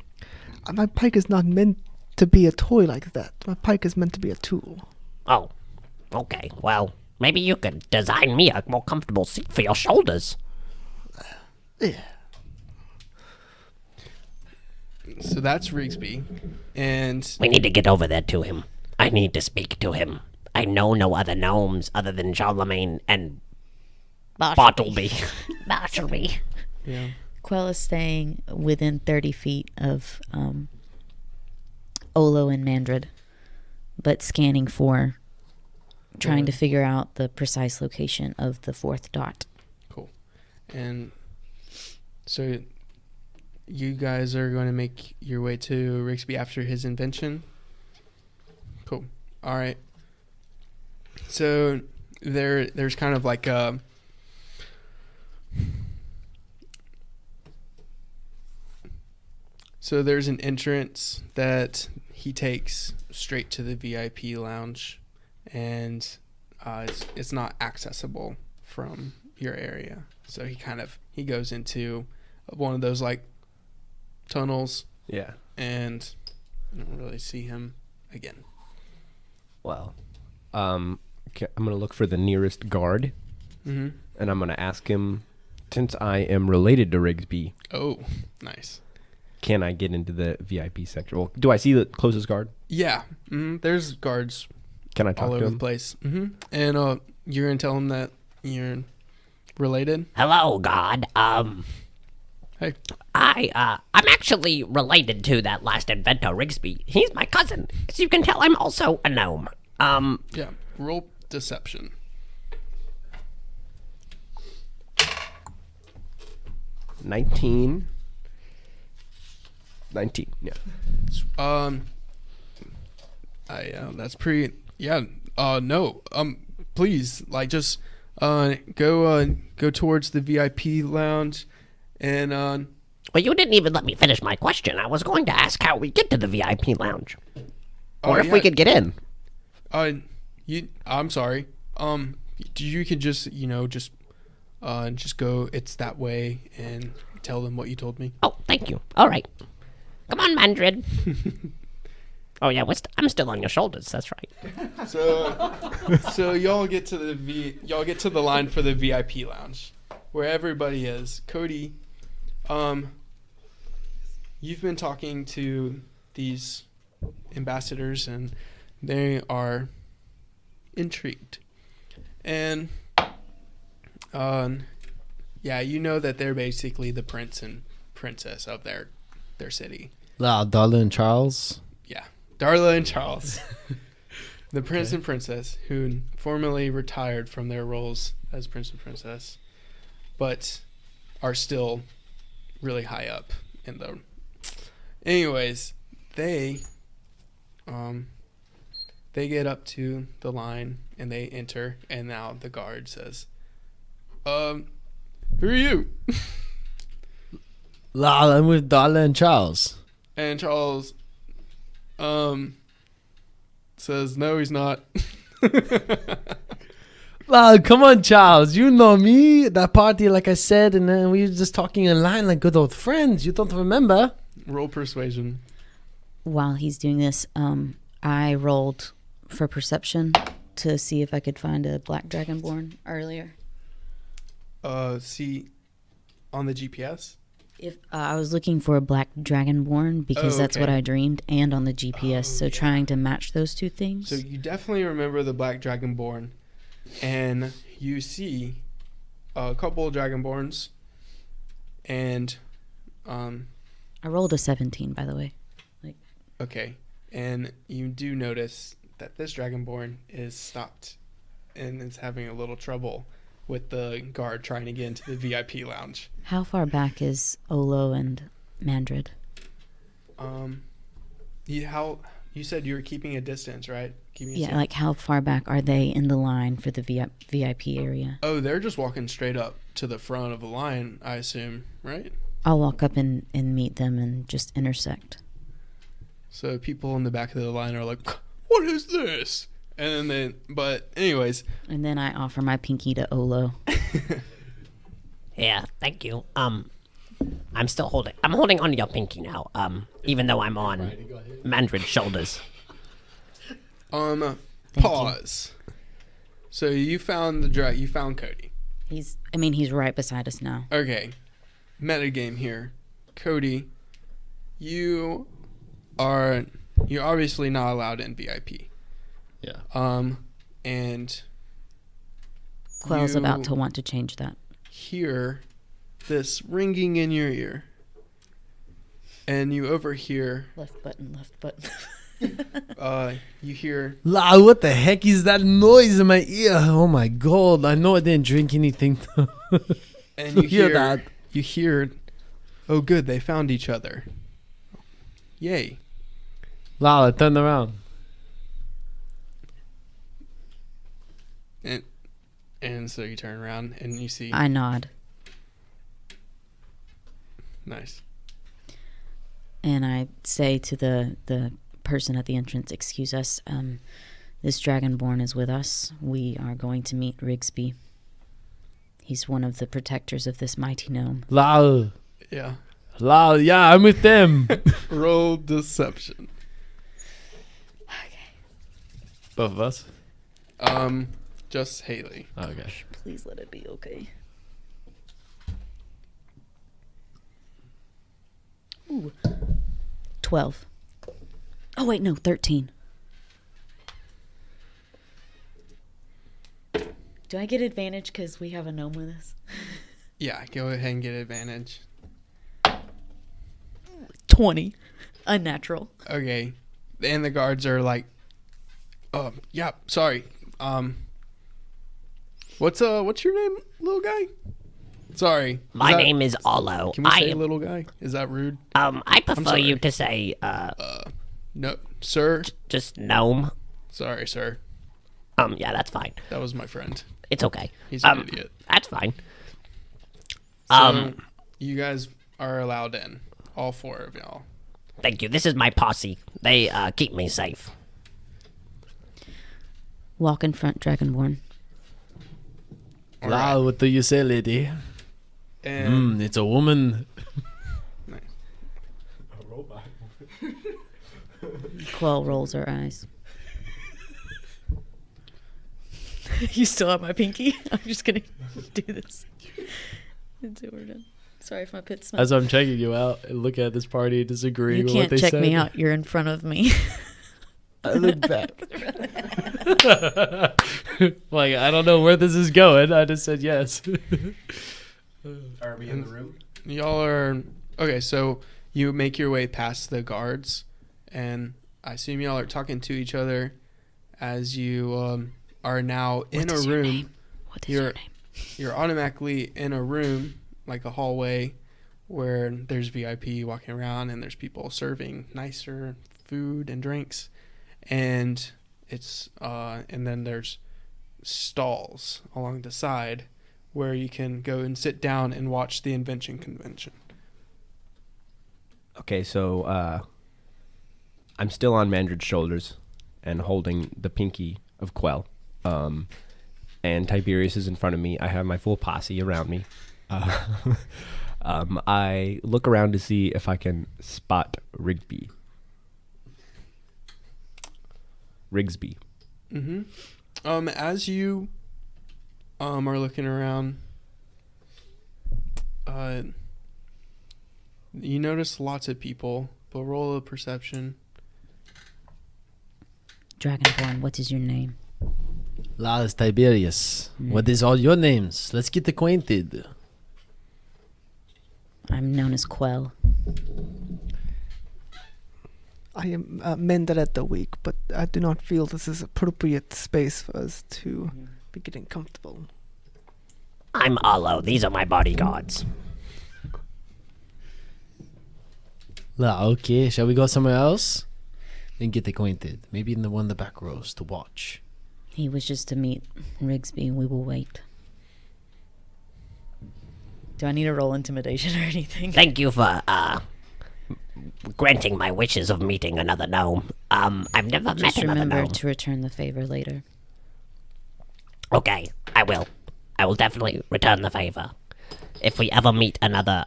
My pike is not meant to be a toy like that. My pike is meant to be a tool. Oh, okay. Well, maybe you could design me a more comfortable seat for your shoulders. Yeah. So that's Rigsby, and We need to get over there to him. I need to speak to him. I know no other gnomes other than Charlemagne and Bartleby. Bartleby. yeah, Quell is staying within 30 feet of Olo and Mandrid, but scanning for, trying to figure out the precise location of the fourth dot. cool. And so you guys are going to make your way to Rigsby after his invention. Cool. All right. So there's kind of like a so there's an entrance that he takes straight to the VIP lounge, and it's not accessible from your area. So he goes into one of those like tunnels, Yeah. and I don't really see him again. Well, I'm gonna look for the nearest guard, Mm-hmm. and I'm gonna ask him, since I am related to Rigsby, Oh, nice. can I get into the VIP sector? Well, do I see the closest guard? Yeah, there's guards Can I talk all to over him? the place. And you're gonna tell him that you're related. Hello, God. Hey. I'm actually related to that last inventor, Rigsby. He's my cousin. As you can tell, I'm also a gnome. Yeah, roll deception. 19, yeah. That's pretty. Yeah. No. Please, like, just go towards the VIP lounge, and Well, you didn't even let me finish my question. I was going to ask how we get to the VIP lounge. Or if we could get in. I'm sorry. You could just just go. It's that way, and tell them what you told me. Oh, thank you. All right. Come on, Mandrid. Oh, yeah, I'm still on your shoulders. That's right. So y'all get to the line for the VIP lounge, where everybody is. Cody, you've been talking to these ambassadors, and they are intrigued. And yeah, you know that they're basically the prince and princess of their city. Darla and Charles. Yeah, Darla and Charles, the prince and princess who formerly retired from their roles as prince and princess, but are still really high up in the. Anyways, they get up to the line and they enter, and now the guard says, "Who are you?" I'm with Darla and Charles. And Charles says, "No, he's not." Come on, Charles. You know me. That party, like I said, and then we were just talking in line like good old friends. You don't remember? Roll persuasion. While he's doing this, I rolled for perception to see if I could find a black dragonborn earlier. See, on the GPS. If I was looking for a black dragonborn because Oh, that's what okay. I dreamed, and on the GPS, trying to match those two things. So you definitely remember the black dragonborn, and you see a couple of dragonborns, and I rolled a 17, by the way. okay, and you do notice that this dragonborn is stopped and is having a little trouble with the guard trying to get into the VIP lounge. How far back is Olo and Mandrid? You said you were keeping a distance, right? Yeah, like how far back are they in the line for the VIP area? Oh, they're just walking straight up to the front of the line, I assume, right? I'll walk up and meet them and just intersect. So people in the back of the line are like, "What is this?" And then, but anyways, And then I offer my pinky to Olo. Yeah, thank you. I'm holding on to your pinky now. Even though I'm on Mandrid's shoulders. pause. So you found you found Cody. He's right beside us now. Okay. Metagame here. Cody, you're obviously not allowed in VIP. Yeah. And Quell's you about to want to change that. hear this ringing in your ear. And you overhear, Left button. you hear, La, what the heck is that noise in my ear? Oh my god, I know I didn't drink anything. and you hear hear that. You hear, oh good, they found each other. Yay. Lala, turn around. And so you turn around and you see, I nod. nice. And I say to the person at the entrance, excuse us, this Dragonborn is with us. We are going to meet Rigsby. He's one of the protectors of this mighty gnome. Lal. Yeah. Lal, yeah, I'm with them. Roll deception. Both of us? Just Haley. Okay. Please let it be okay. Ooh. 12. Oh, wait, no, 13. Do I get advantage because we have a gnome with us? Yeah, go ahead and get advantage. 20. Unnatural. Okay. And the guards are like, yeah, sorry. What's your name, little guy? Sorry. My name is Olo. Can we say little guy? Is that rude? I prefer sorry. you to say, No, sir. just gnome. Sorry, sir. Yeah, that's fine. That was my friend. It's okay. He's an idiot. That's fine. So you guys are allowed in. All four of y'all. Thank you. This is my posse. They keep me safe. Walk in front, Dragonborn. Lal, what do you say, lady? And It's a woman. nice. Quell rolls her eyes. You still have my pinky? I'm just gonna do this until we're done. Sorry if my pit smells. As I'm checking you out and look at this party, disagreeing You with what can't they check said. me out. You're in front of me. I look back. Like, I don't know where this is going. I just said yes. Are we in the room? Y'all are okay. So you make your way past the guards, and I assume y'all are talking to each other as you are now in a room. What is your name? You're automatically in a room, like a hallway, where there's VIP walking around, and there's people serving nicer food and drinks, and it's and then there's stalls along the side where you can go and sit down and watch the invention convention. Okay, so I'm still on Mandrid's shoulders and holding the pinky of Quell. And Tiberius is in front of me. I have my full posse around me. I look around to see if I can spot Rigsby. Mm-hmm. As you are looking around, you notice lots of people, but roll a perception. Dragonborn, what is your name? Lal is Tiberius. What is all your names? Let's get acquainted. I'm known as Quell. I am Mendaret the Weak, but I do not feel this is appropriate space for us to be getting comfortable. I'm Olo. These are my bodyguards. Lal, okay. Shall we go somewhere else? And get acquainted. Maybe in the one of the back rows to watch. He was just to meet Rigsby. We will wait. Do I need to roll intimidation or anything? Thank you for granting my wishes of meeting another gnome. I've never met Just another remember gnome. to return the favor later. Okay, I will. I will definitely return the favor. If we ever meet another,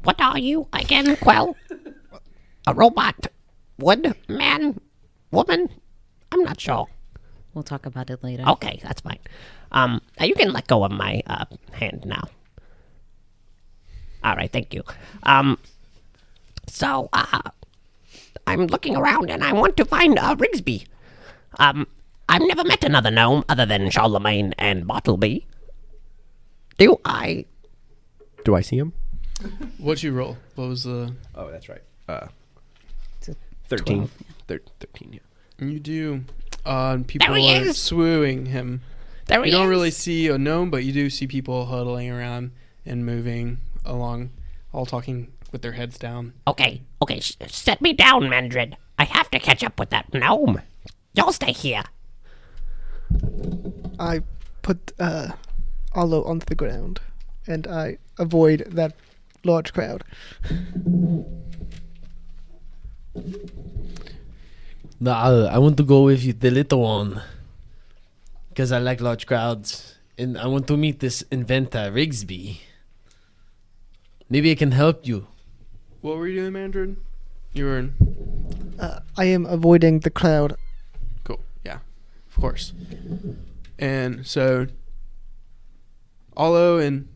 what are you again, Quell? A robot? Wood? Man? Woman? I'm not sure. We'll talk about it later. Okay, that's fine. You can let go of my, hand now. Alright, thank you. So, I'm looking around and I want to find, Rigsby. I've never met another gnome other than Charlemagne and Bartleby. Do I? Do I see him? What'd you roll? What was the... Oh, that's right. It's a 13. 12, 13, yeah. You do. People There he are is. swooing him. There he You don't is. really see a gnome, but you do see people huddling around and moving along, all talking with their heads down. Okay, set me down, Mandrid. I have to catch up with that gnome. Y'all stay here. I put Arlo onto the ground, and I avoid that large crowd. No, I want to go with you, the little one. Because I like large crowds. And I want to meet this inventor, Rigsby. Maybe I can help you. What were you doing, Mandrid? You were in... I am avoiding the crowd. Cool. Yeah, of course. And so, Olo and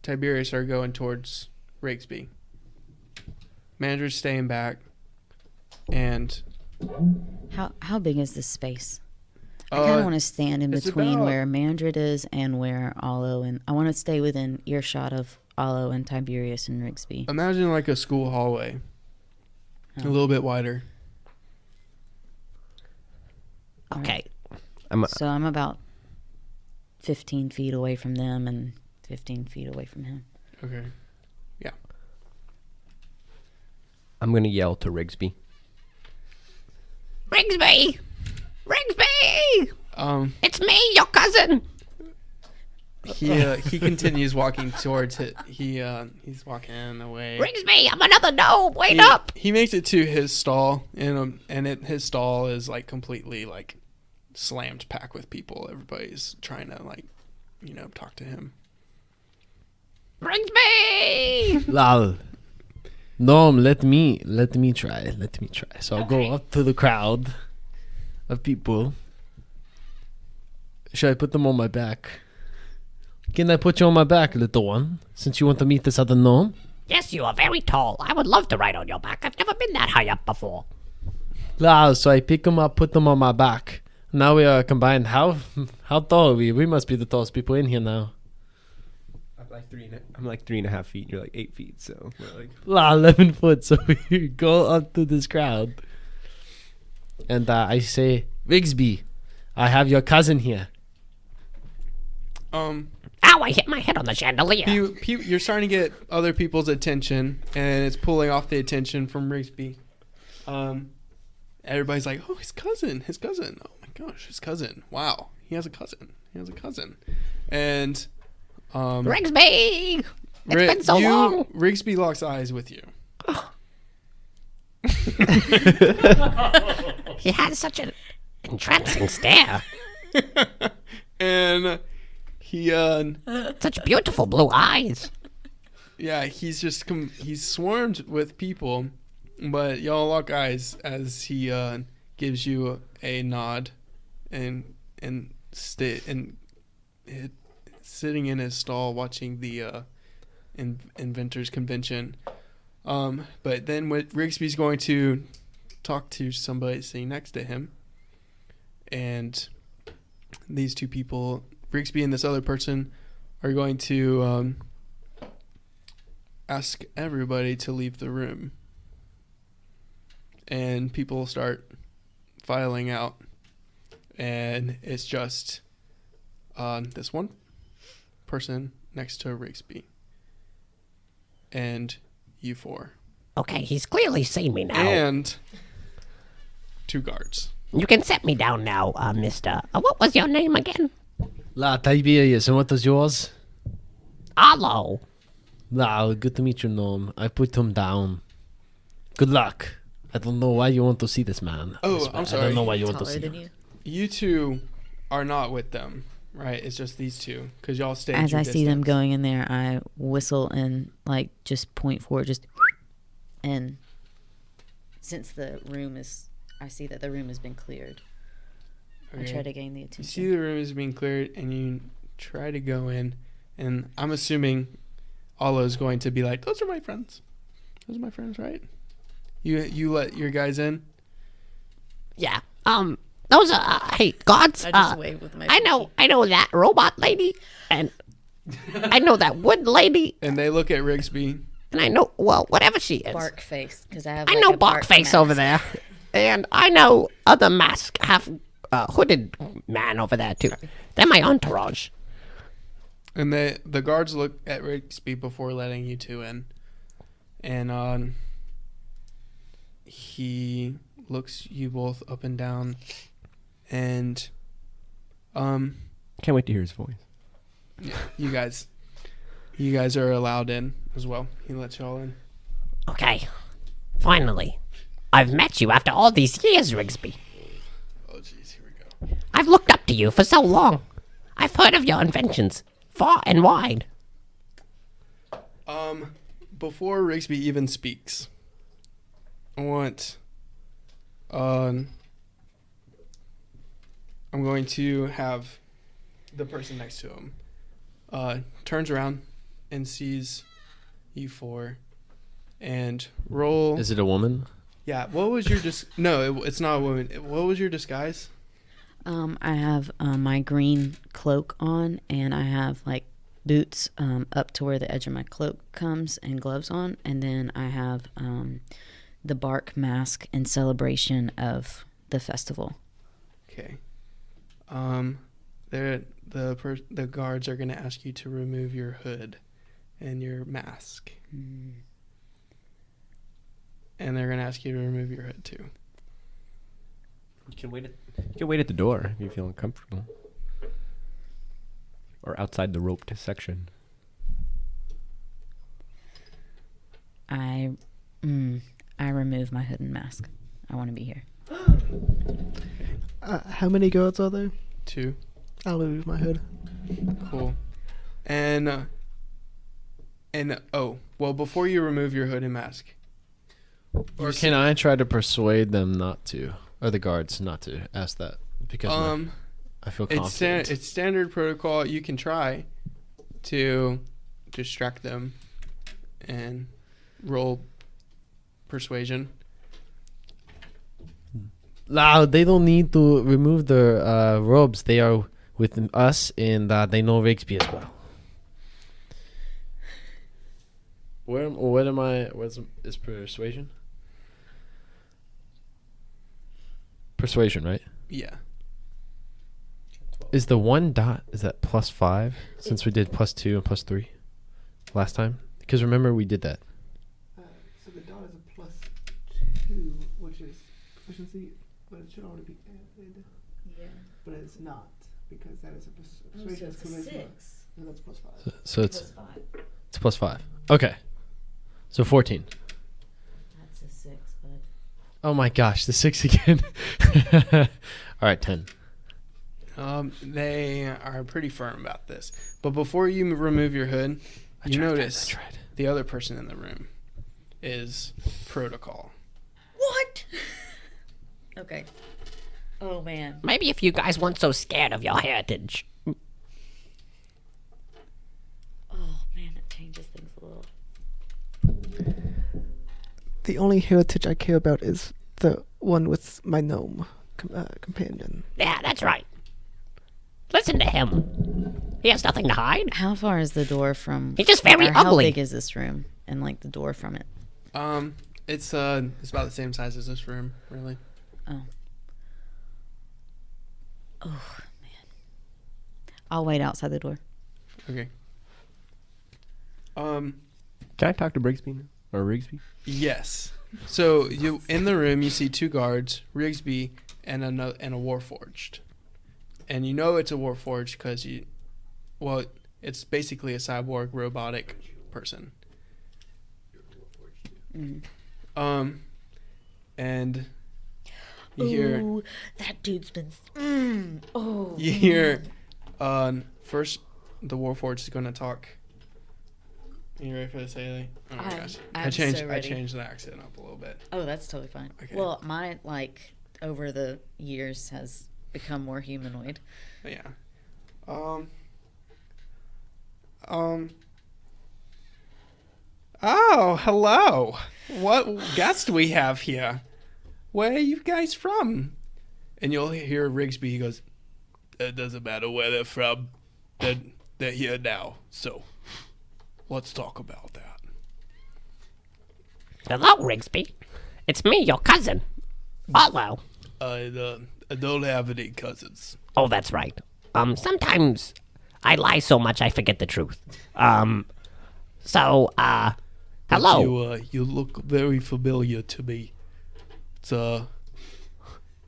Tiberius are going towards Rigsby. Mandrid's staying back. And How big is this space? I kind of want to stand in it's between about- where Mandrid is and where Olo, and I want to stay within earshot of Olo and Tiberius and Rigsby. imagine like a school hallway, a Oh. little bit wider. Okay. So I'm about 15 feet away from them and 15 feet away from him. Okay. I'm going to yell to Rigsby. Rigsby! Rigsby! It's me, your cousin! he continues walking towards it. He's walking away. Rigsby, I'm another gnome! Wait He- up! He makes it to his stall, and his stall is like completely like slammed packed with people. Everybody's trying to talk to him. Rigsby! Lol. No, let me try. So I'll go up to the crowd of people. Should I put them on my back? Can I put you on my back, little one? Since you want to meet this other gnome? Yes, you are very tall. I would love to ride on your back. I've never been that high up before. Lol, so I pick them up, put them on my back. Now we are combined. How tall are we? We must be the tallest people in here now. I'm like 3.5 feet. You're like 8 feet, so we're like... Lol, 11 foot. So we go up to this crowd. And I say, Rigsby, I have your cousin here. Ow, I hit my head on the chandelier. You're starting to get other people's attention, and it's pulling off the attention from Rigsby. Everybody's like, "Oh, his cousin! Oh my gosh, his cousin! Wow, he has a cousin! And Rigsby! It's been so long. Rigsby locks eyes with you. He has such an entrancing stare. And he Such beautiful blue eyes. yeah, he's swarmed with people, but y'all lock eyes as he gives you a nod and sitting in his stall watching the inventors convention. But then Rigsby's going to talk to somebody sitting next to him, and these two people, Rigsby and this other person, are going to ask everybody to leave the room. And people start filing out, and it's just this one person next to Rigsby and you four, Okay, he's clearly seen me now. and two guards. You can set me down now, mister. What was your name again? La Tiberius, and what was yours? Arlo. Wow, good to meet you, gnome. I put him down. Good luck. I don't know why you want to see this man. Oh, This I'm man. I sorry. don't know why you want to Taller see than him. you. You two are not with them, right? It's just these two because y'all stay. As I see them going in there, I whistle and like just point forward, and since the room is, I see that the room has been cleared. I try to gain the You attention. see the room is being cleared, and you try to go in, and I'm assuming Alo's going to be like, "Those are my friends. Those are my friends, right?" You let your guys in. Yeah. Those are hey gods. I just wave with my. I know that robot lady, and I know that wood lady, And they look at Rigsby. and I know whatever she is. Bark face because I have. I like, know a bark Barkface mask. over there, and I know other mask half hooded man over there too. They're my entourage. And the guards look at Rigsby before letting you two in. And he looks you both up and down. And Can't wait to hear his voice. you guys are allowed in as well. He lets y'all in. Okay, finally, I've met you after all these years, Rigsby. Oh jeez, here we go. I've looked up to you for so long. I've heard of your inventions far and wide. Before Rigsby even speaks, I want I'm going to have the person next to him turns around and sees you four and roll. Is it a woman? Yeah, what was your no, it's not a woman. What was your disguise? I have my green cloak on, and I have like boots up to where the edge of my cloak comes, and gloves on, and then I have the bark mask in celebration of the festival. Okay. The guards are going to ask you to remove your hood and your mask. And they're going to ask you to remove your hood too. You can wait at the door if you feel uncomfortable. Or outside the roped section. I remove my hood and mask. I want to be here. How many guards are there? 2. I'll remove my hood. Cool. And well, before you remove your hood and mask, Or can I try to persuade them not to, or the guards not to ask that? Because I feel confident. it's standard protocol. You can try to distract them and roll persuasion. No, they don't need to remove their robes. They are with us, and they know Rigsby as well. What am I? Is persuasion? Persuasion, right? Yeah. Is the one dot, is that +5 since we did +2 and +3 last time? Because remember we did that. So the dot is a +2, which is proficiency, but it should already be added. Yeah. But it's not, because that is a persuasion. it's a charisma, 6. and that's +5. So it's 5. it's +5. Okay. So 14. That's a 6, but Oh my gosh, the 6 again. All right, 10. They are pretty firm about this. But before you remove your hood, you notice the other person in the room is protocol. what? Okay. Oh man. Maybe if you guys weren't so scared of your heritage. Oh man, it changes things a little. The only heritage I care about is the one with my gnome companion. Yeah, that's right. Listen to him. He has nothing to hide. How far is the door from? He's just very or how ugly. big is this room, and like the door from it? It's about the same size as this room, really. Oh. Oh man. I'll wait outside the door. Okay. Can I talk to Brigsby now? Or Rigsby? Yes. So you in the room you see 2 guards, Rigsby and a Warforged. And you know it's a Warforged because it's basically a cyborg robotic person. And you hear Ooh, that dude's been. Oh. you hear first the Warforged is going to talk. You ready for this, Haley? Oh my gosh. I I'm changed so ready. I changed the accent up a little bit. Oh, that's totally fine. Okay. Well, mine, like, over the years has become more humanoid. But yeah. Oh, hello. What guest we have here? Where are you guys from? And you'll hear Rigsby. He goes, "It doesn't matter where they're from. They're here now. So let's talk about that." Hello, Rigsby. It's me, your cousin. Hello. I don't have any cousins. Oh, that's right. Sometimes I lie so much I forget the truth. Hello. You look very familiar to me.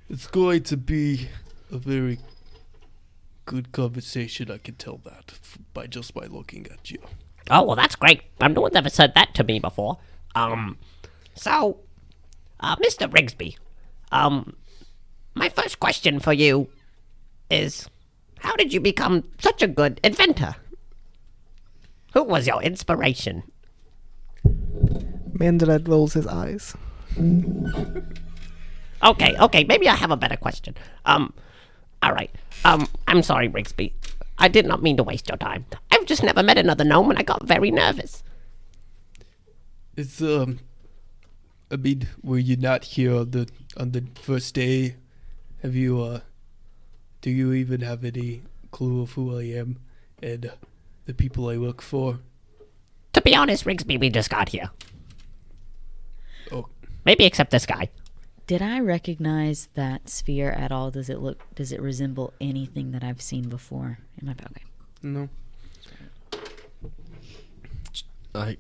It's going to be a very good conversation. I can tell that by looking at you. Oh, well, that's great. No one's ever said that to me before. Mr. Rigsby, my first question for you is, how did you become such a good inventor? Who was your inspiration? Mandalad rolls his eyes. Okay, maybe I have a better question. All right. I'm sorry, Rigsby. I did not mean to waste your time. I've just never met another gnome and I got very nervous. It's I mean, were you not here on the first day? Have you do you even have any clue of who I am and the people I work for? To be honest, Rigsby, we just got here. Oh, Maybe except this guy. Did I recognize that sphere at all? Does it resemble anything that I've seen before? Okay. No. I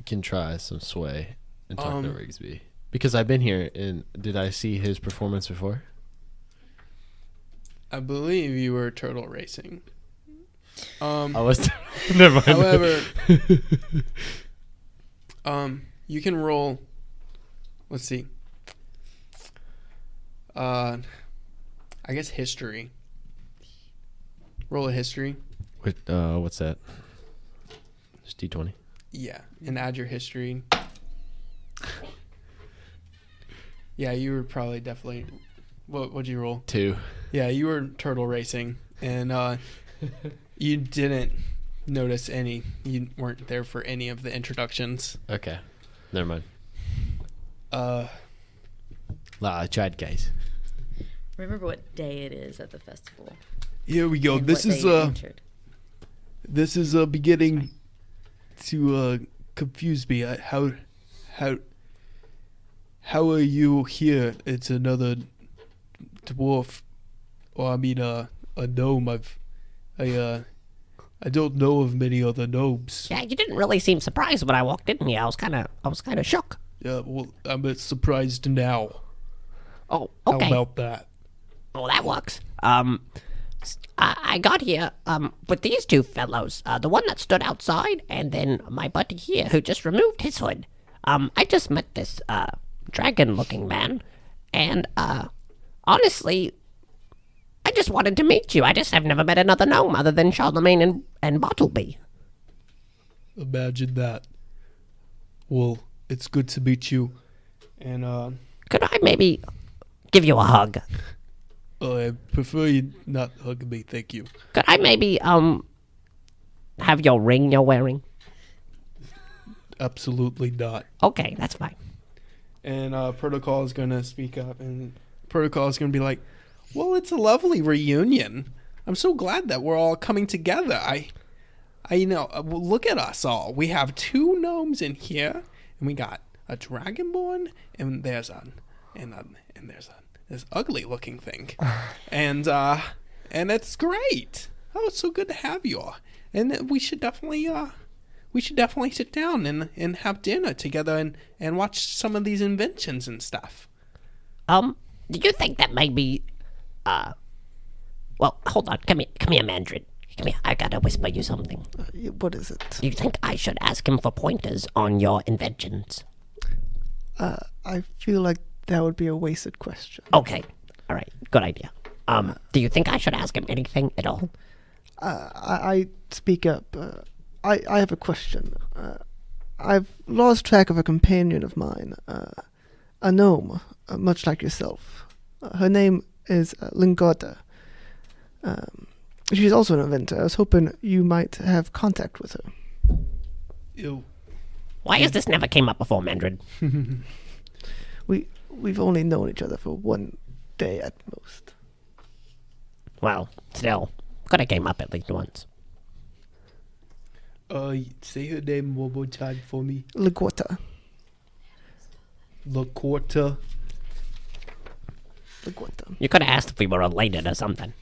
can try some sway and talk to Rigsby. Because I've been here, and did I see his performance before? I believe you were turtle racing. I was. Never mind. However, you can roll. Let's see. I guess history. Roll a history. What's that? Just D20. Yeah, and add your history. Yeah, you were probably definitely. What'd you roll? 2. Yeah, you were turtle racing, and you didn't notice any. You weren't there for any of the introductions. Okay. Never mind. Uh, I tried, guys. Remember what day it is at the festival. here we go. and This what is day you entered. this is beginning to confuse me. How are you here? It's another dwarf, or I mean a gnome. I don't know of many other gnomes. Yeah, you didn't really seem surprised when I walked in here. I was kind of shook. Yeah, well, I'm surprised now. Oh, How okay. about that? Oh, that works. I got here with these two fellows. The one that stood outside, and then my buddy here who just removed his hood. I just met this dragon-looking man, and honestly, I just wanted to meet you. I just have never met another gnome other than Charlemagne and Bartleby. Imagine that. Well, it's good to meet you. and Could I maybe give you a hug? I prefer you not hug me, thank you. Could I maybe have your ring you're wearing? Absolutely not. Okay, that's fine. and Protocol is gonna speak up, and Protocol is gonna be like, "Well, it's a lovely reunion. I'm so glad that we're all coming together. I well, look at us all. We have 2 gnomes in here, and we got a dragonborn, and there's this ugly looking thing, and it's great. Oh, it's so good to have you all, and we should definitely sit down and have dinner together and watch some of these inventions and stuff." Do you think that maybe, well, hold on, come here, Mandrid. Come here, I gotta whisper you something. What is it? Do you think I should ask him for pointers on your inventions? I feel like that would be a wasted question. Okay. All right. Good idea. Do you think I should ask him anything at all? I speak up. I have a question. I've lost track of a companion of mine, a gnome, much like yourself. Her name is Lingota. She's also an inventor. I was hoping you might have contact with her. Ew. Why has this never came up before, Mandred? We've only known each other for one day at most. Well, still, could have came up at least once. Say her name one more time for me. Lingota. Lakota. Lingota. You could have asked if we were related or something.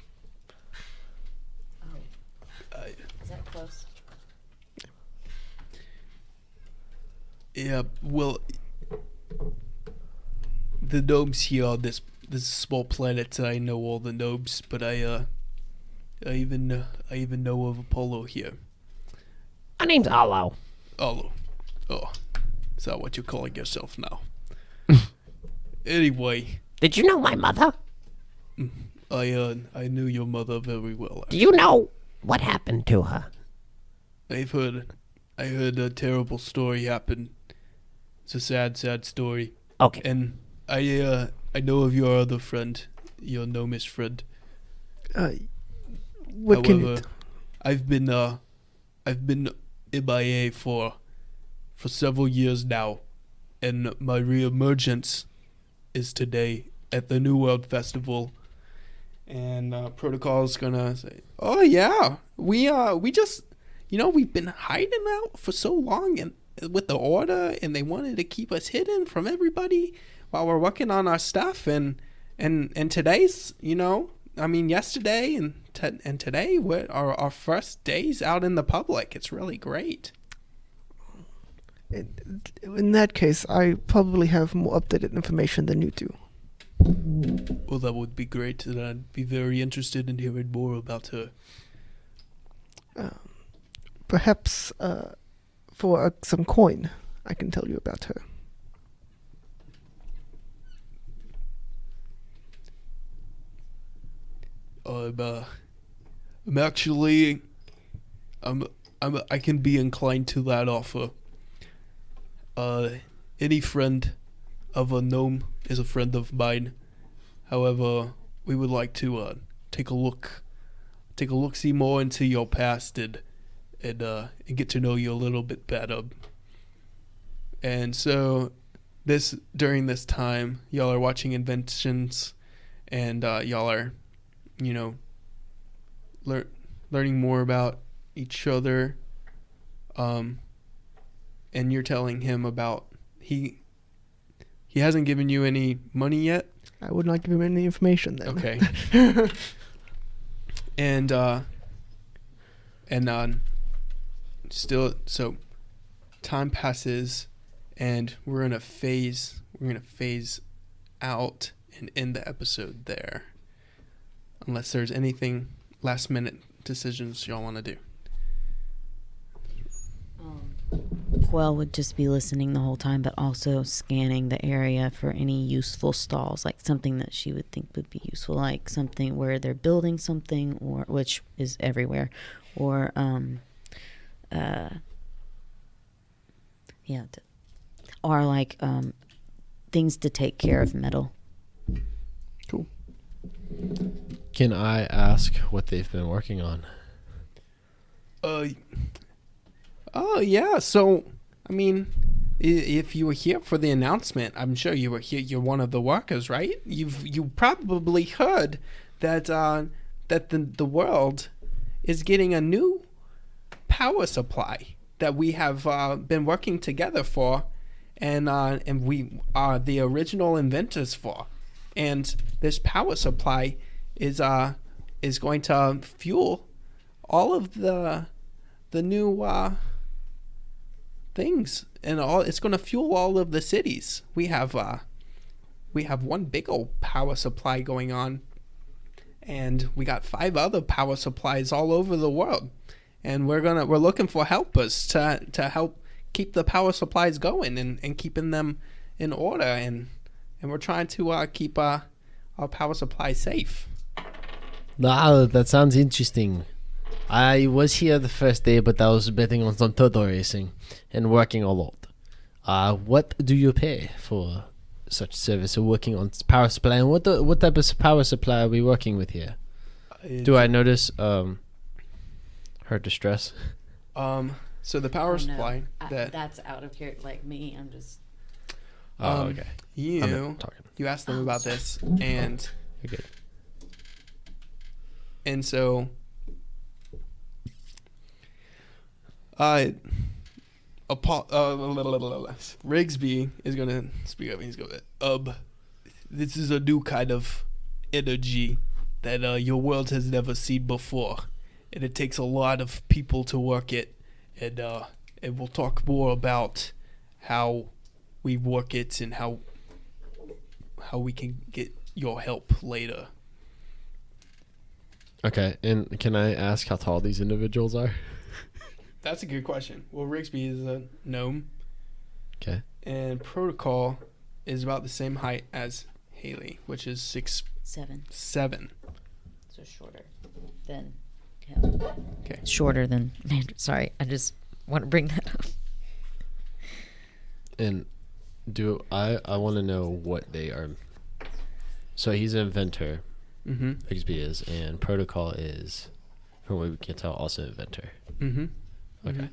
Is that close? Yeah, well, the gnomes here on this small planet. I know all the gnomes, but I even know of Apollo here. My name's Arlo. Oh, is that what you're calling yourself now? Anyway, Did you know my mother? I knew your mother very well. Do you know what happened to her? I heard a terrible story happen. It's a sad story. Okay. And I know of your other friend, your gnomish friend. What can you... However, I've been MIA for several years now, and my reemergence is today at the New World Festival. And Protocol's gonna say, "Oh yeah, we just, we've been hiding out for so long and with the order, and they wanted to keep us hidden from everybody while we're working on our stuff. And today's, yesterday and today were our first days out in the public. It's really great." In that case, I probably have more updated information than you do. Well, that would be great, and I'd be very interested in hearing more about her. Perhaps for some coin, I can tell you about her. I can be inclined to that offer. Any friend of a gnome is a friend of mine. However, we would like to take a look see more into your past and get to know you a little bit better. And so during this time, y'all are watching inventions, and y'all are, learning more about each other. And you're telling him about he hasn't given you any money yet? I would not give him any information then. Okay. and still, so time passes, and we're gonna phase out and end the episode there, unless there's anything last minute decisions y'all want to do. Quell would just be listening the whole time, but also scanning the area for any useful stalls, like something that she would think would be useful, like something where they're building something, or which is everywhere, or or like things to take care of metal. Cool. Can I ask what they've been working on? Oh yeah. So, if you were here for the announcement, I'm sure you were here. You're one of the workers, right? You probably heard that the world is getting a new power supply that we have been working together for, and we are the original inventors for. And this power supply is going to fuel all of the new things, and it's going to fuel all of the cities. We have one big old power supply going on, and we got 5 other power supplies all over the world, and we're looking for helpers to help keep the power supplies going and keeping them in order, and we're trying to keep our power supply safe. Ah, that sounds interesting. I was here the first day, but I was betting on some turtle racing and working a lot. What do you pay for such service of working on power supply? And what type of power supply are we working with here? Do I notice her distress? So the power Oh, no. supply that That's out of here. Like me, I'm just. Okay. I'm you not talking. you asked them about this, and You're good. so Rigsby is gonna speak up. He's going, this is a new kind of energy that your world has never seen before, and it takes a lot of people to work it, and we'll talk more about how we work it and how we can get your help later. Okay, and can I ask how tall these individuals are? That's a good question. Well, Rigsby is a gnome, Okay. and Protocol is about the same height as Haley, which is 6'7". So shorter than him. Okay. Shorter than Mandarin. Sorry, I just want to bring that up. And I want to know what they are. So he's an inventor, Mm-hmm. Rigsby is, and Protocol is, from what we can tell, also an inventor. Mm-hmm. Okay.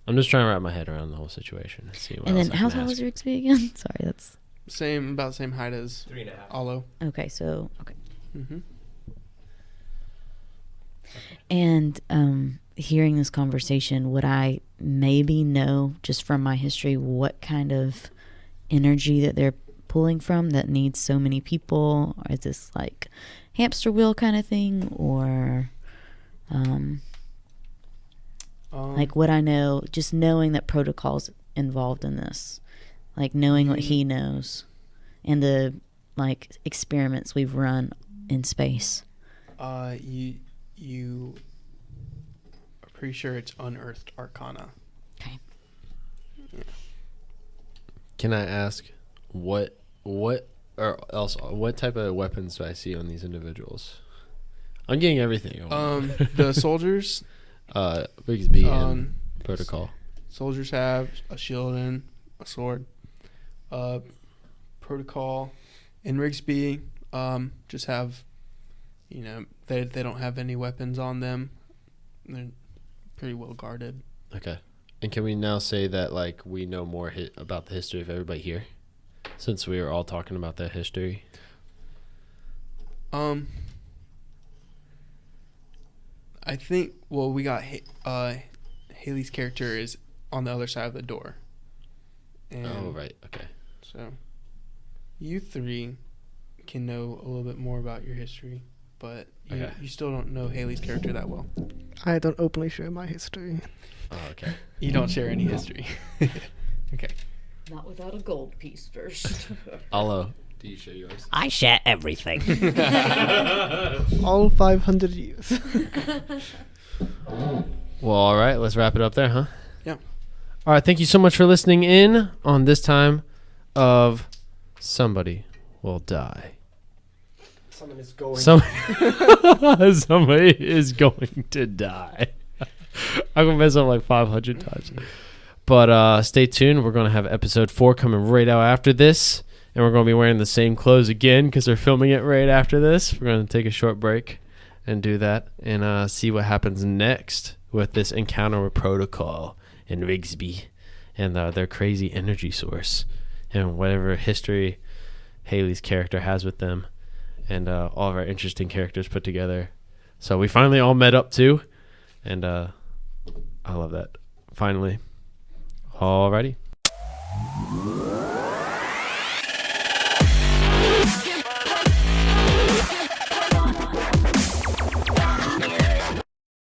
I'm just trying to wrap my head around the whole situation. See what And else then I how can tall ask. was Rigsby again? Sorry, that's About the same height as 3.5. Alo. okay. So okay. Mm-hmm. And hearing this conversation, would I maybe know just from my history what kind of energy that they're pulling from that needs so many people? Or is this like hamster wheel kind of thing, or like would I know just knowing that Protocol's involved in this, like knowing what he knows and the like experiments we've run in space? You are pretty sure it's unearthed arcana. Okay. Can I ask what type of weapons do I see on these individuals? I'm getting everything. The soldiers. Rigsby and Protocol. Soldiers have a shield and a sword. Protocol and Rigsby just have, they don't have any weapons on them. They're pretty well guarded. Okay. And can we now say that like we know more about the history of everybody here, since we were all talking about that history? I think we got Haley's character is on the other side of the door. And Oh right. Okay. So you three can know a little bit more about your history, but you still don't know Haley's character that well. I don't openly share my history. Oh, okay. You don't share any history. Okay. Not without a gold piece first. Alo, do you share yours? I share everything. All 500 years. Well, all right. Let's wrap it up there, huh? Yeah. All right. Thank you so much for listening in on this time of Somebody Will Die. Someone is going. Somebody is going to die. I'm going to mess up like 500 times. But stay tuned. We're going to have episode 4 coming right out after this. And we're going to be wearing the same clothes again because they're filming it right after this. We're going to take a short break and do that and see what happens next with this encounter with Protocol and Rigsby and their crazy energy source and whatever history Haley's character has with them and all of our interesting characters put together. So we finally all met up too. And I love that. Finally. Alrighty.